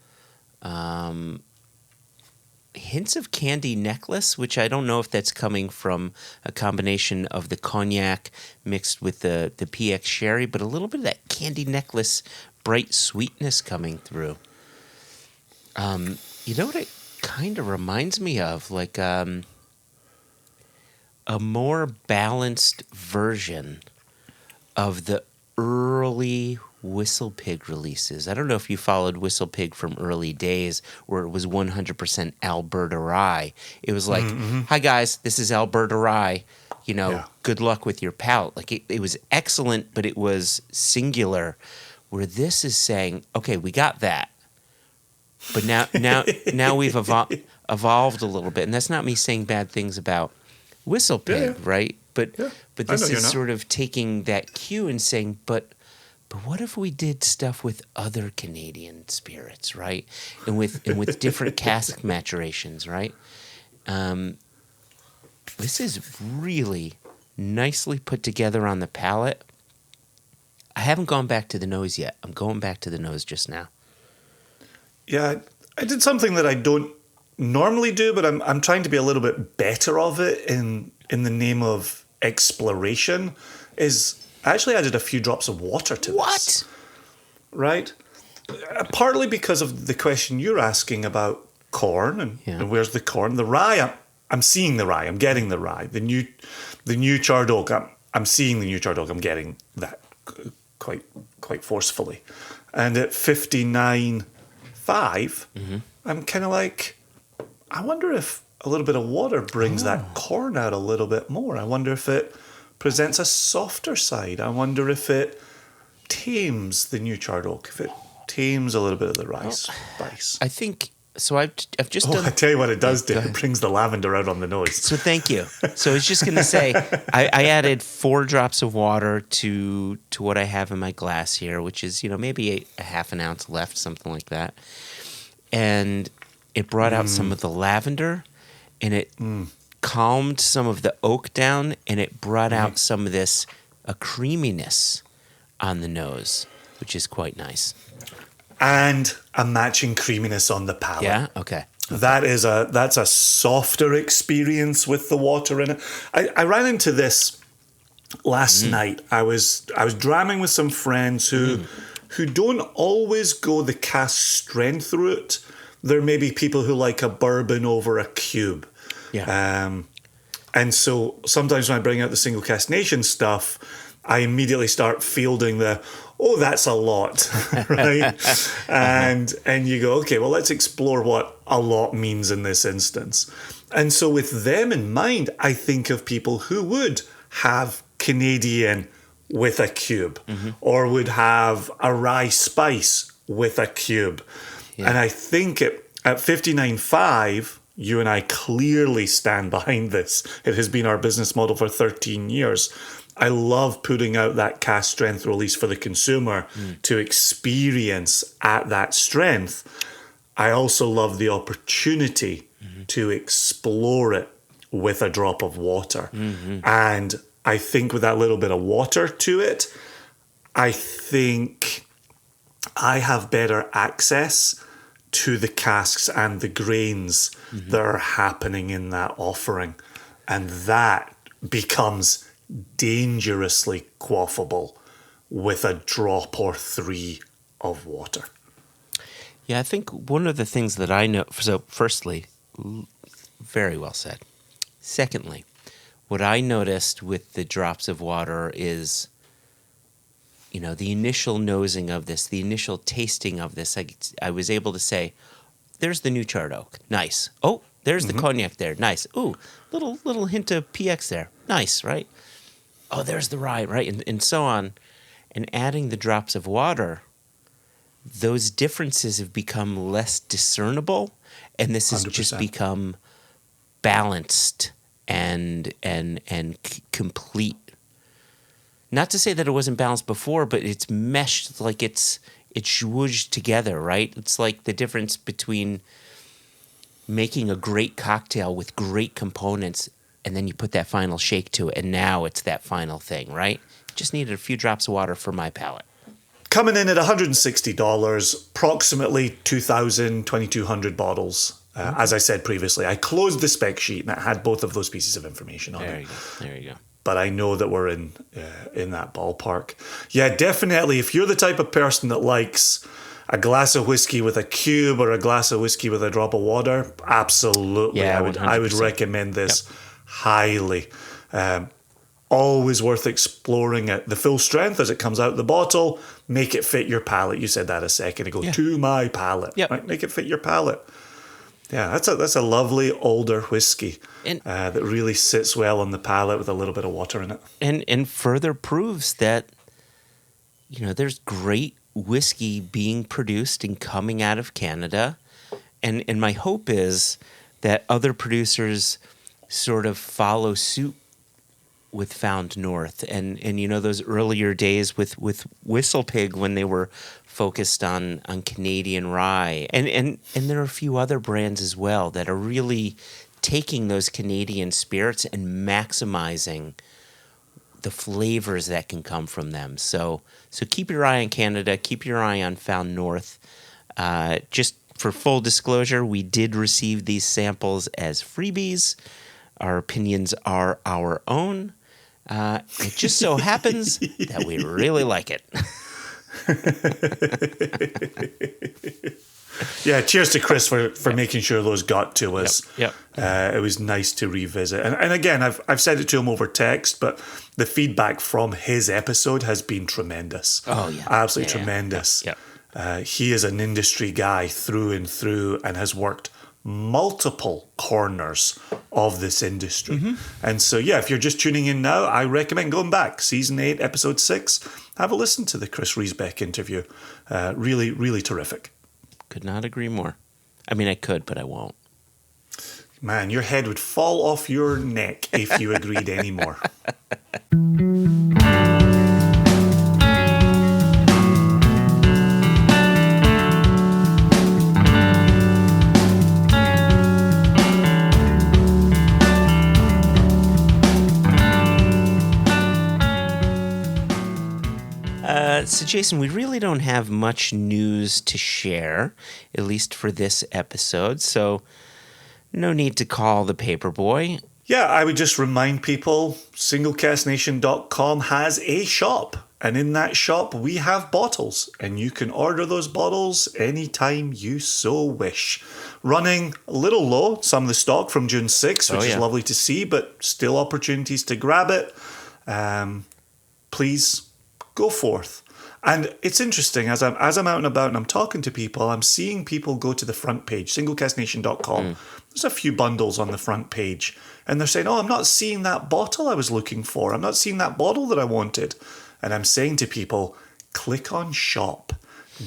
A: Hints of candy necklace, which I don't know if that's coming from a combination of the cognac mixed with the PX sherry, but a little bit of that candy necklace bright sweetness coming through. You know what it kind of reminds me of? Like a more balanced version of the early Whistle Pig releases. I don't know if you followed Whistle Pig from early days where it was 100% Alberta rye. It was like, hi guys, this is Alberta rye. Good luck with your palate. Like it was excellent, but it was singular. Where this is saying, okay, we got that, but now we've evolved a little bit, and that's not me saying bad things about whistle pig,
C: Yeah.
A: right? But
C: Yeah.
A: but
C: I
A: this
C: know you're
A: is
C: not.
A: sort of taking that cue and saying, but what if we did stuff with other Canadian spirits, right? And with different cask maturations, right? This is really nicely put together on the palate. I haven't gone back to the nose yet. I'm going back to the nose just now.
C: Yeah, I did something that I don't normally do, but I'm trying to be a little bit better of it in the name of exploration. Is I actually added a few drops of water to this. Right? Partly because of the question you're asking about corn and where's the corn. The rye, I'm seeing the rye. I'm getting the rye. The new charred oak, I'm seeing the new charred oak. I'm getting that quite forcefully. And at 59.5, I'm kind of like, I wonder if a little bit of water brings that corn out a little bit more. I wonder if it presents a softer side. I wonder if it tames the new charred oak, if it tames a little bit of the rye spice.
A: I think so. I've just
C: I
A: done.
C: tell you what it does do.
A: Go
C: It
A: ahead.
C: brings the lavender out on the nose.
A: So thank you. So I was just going to say, I added 4 drops of water to what I have in my glass here, which is maybe a half an ounce left, something like that, and it brought out some of the lavender, and it calmed some of the oak down, and it brought out some of this a creaminess on the nose, which is quite nice.
C: And a matching creaminess on the palate.
A: Yeah. Okay.
C: That's a softer experience with the water in it. I ran into this last night. I was dramming with some friends who don't always go the cask strength route. There may be people who like a bourbon over a cube.
A: Yeah.
C: And so sometimes when I bring out the single cask nation stuff, I immediately start fielding that's a lot, right? and you go, okay, well, let's explore what a lot means in this instance. And so with them in mind, I think of people who would have Canadian with a cube or would have a rye spice with a cube. Yeah. And I think at 59.5, you and I clearly stand behind this. It has been our business model for 13 years. I love putting out that cask strength release for the consumer to experience at that strength. I also love the opportunity to explore it with a drop of water. And I think with that little bit of water to it, I think I have better access to the casks and the grains that are happening in that offering. And that becomes dangerously quaffable with a drop or 3 of water.
A: Yeah, I think one of the things that I know. So, firstly, very well said. Secondly, what I noticed with the drops of water is, the initial nosing of this, the initial tasting of this. I was able to say, "There's the new charred oak, nice. Oh, there's the cognac there, nice. Ooh, little hint of PX there, nice, right? Oh, there's the rye, right? And so on. And adding the drops of water, those differences have become less discernible, and this has
C: 100%.
A: just become balanced and complete. Not to say that it wasn't balanced before, but it's meshed, like it's zwooged together, right? It's like the difference between making a great cocktail with great components, and then you put that final shake to it, and now it's that final thing, right? Just needed a few drops of water for my palate.
C: Coming in at $160, approximately 2,200 bottles. As I said previously, I closed the spec sheet and it had both of those pieces of information on it.
A: There you go.
C: But I know that we're in that ballpark. Yeah, definitely. If you're the type of person that likes a glass of whiskey with a cube or a glass of whiskey with a drop of water, absolutely.
A: Yeah,
C: I would
A: 100%.
C: recommend this highly. Always worth exploring it. The full strength as it comes out the bottle, make it fit your palate. You said that a second ago.
A: Yeah.
C: To my palate.
A: Yep.
C: Right? Make it fit your palate. Yeah, that's a lovely older whiskey
A: And-
C: that really sits well on the palate with a little bit of water in it.
A: And further proves that, there's great whiskey being produced and coming out of Canada. And my hope is that other producers sort of follow suit with Found North, and those earlier days with Whistle Pig when they were focused on Canadian rye, and there are a few other brands as well that are really taking those Canadian spirits and maximizing the flavors that can come from them. So keep your eye on Canada, keep your eye on Found North. Just for full disclosure, we did receive these samples as freebies. Our opinions are our own. It just so happens that we really like it.
C: Yeah, cheers to Chris for making sure those got to us.
A: Yep.
C: It was nice to revisit. And again, I've said it to him over text, but the feedback from his episode has been tremendous.
A: Oh, yeah.
C: Absolutely tremendous.
A: Yep.
C: He is an industry guy through and through and has worked multiple corners of this industry. And so, yeah, if you're just tuning in now, I recommend going back. Season 8, Episode 6. Have a listen to the Chris Riesbeck interview. Really, really terrific.
A: Could not agree more. I mean, I could, but I won't.
C: Man, your head would fall off your neck if you agreed anymore.
A: So, Jason, we really don't have much news to share, at least for this episode. So, no need to call the paperboy.
C: Yeah, I would just remind people, singlecastnation.com has a shop. And in that shop, we have bottles. And you can order those bottles anytime you so wish. Running a little low, some of the stock from June 6th, which is lovely to see, but still opportunities to grab it. Please go forth. And it's interesting, as I'm out and about and I'm talking to people, I'm seeing people go to the front page, singlecastnation.com. There's a few bundles on the front page. And they're saying, I'm not seeing that bottle I was looking for. I'm not seeing that bottle that I wanted. And I'm saying to people, click on shop.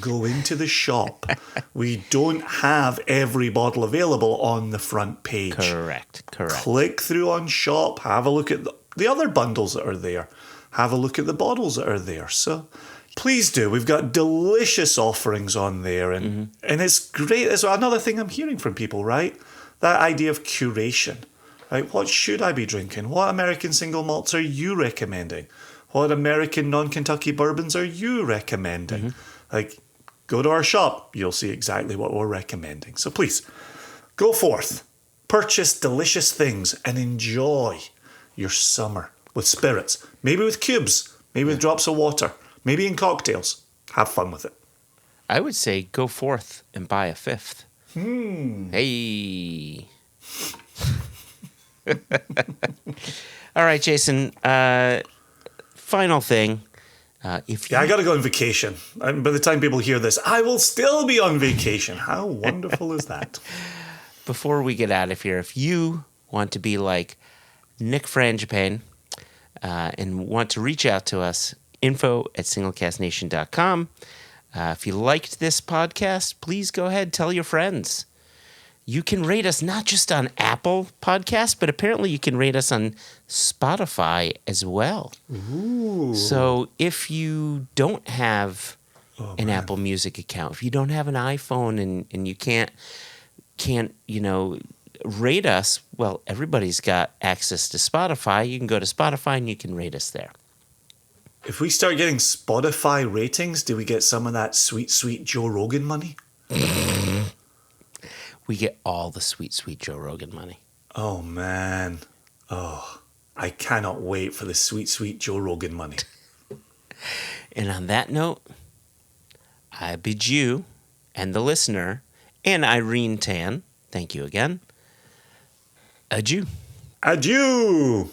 C: Go into the shop. We don't have every bottle available on the front page.
A: Correct.
C: Click through on shop. Have a look at the other bundles that are there. Have a look at the bottles that are there. So please do. We've got delicious offerings on there. And it's great. It's another thing I'm hearing from people, right? That idea of curation. Right? What should I be drinking? What American single malts are you recommending? What American non-Kentucky bourbons are you recommending? Like, go to our shop. You'll see exactly what we're recommending. So please, go forth. Purchase delicious things and enjoy your summer with spirits. Maybe with cubes. Maybe with drops of water. Maybe in cocktails. Have fun with it.
A: I would say go forth and buy a fifth. Hey. All right, Jason. Final thing.
C: I got to go on vacation. And by the time people hear this, I will still be on vacation. How wonderful is that?
A: Before we get out of here, if you want to be like Nick Frangipane and want to reach out to us, info@singlecastnation.com. If you liked this podcast, please go ahead, tell your friends. You can rate us not just on Apple Podcasts, but apparently you can rate us on Spotify as well.
C: Ooh.
A: So if you don't have an Apple Music account, if you don't have an iPhone and you can't rate us, well, everybody's got access to Spotify. You can go to Spotify and you can rate us there.
C: If we start getting Spotify ratings, do we get some of that sweet, sweet Joe Rogan money?
A: We get all the sweet, sweet Joe Rogan money.
C: Oh, man. Oh, I cannot wait for the sweet, sweet Joe Rogan money.
A: And on that note, I bid you and the listener and Irene Tan, thank you again, adieu.
C: Adieu.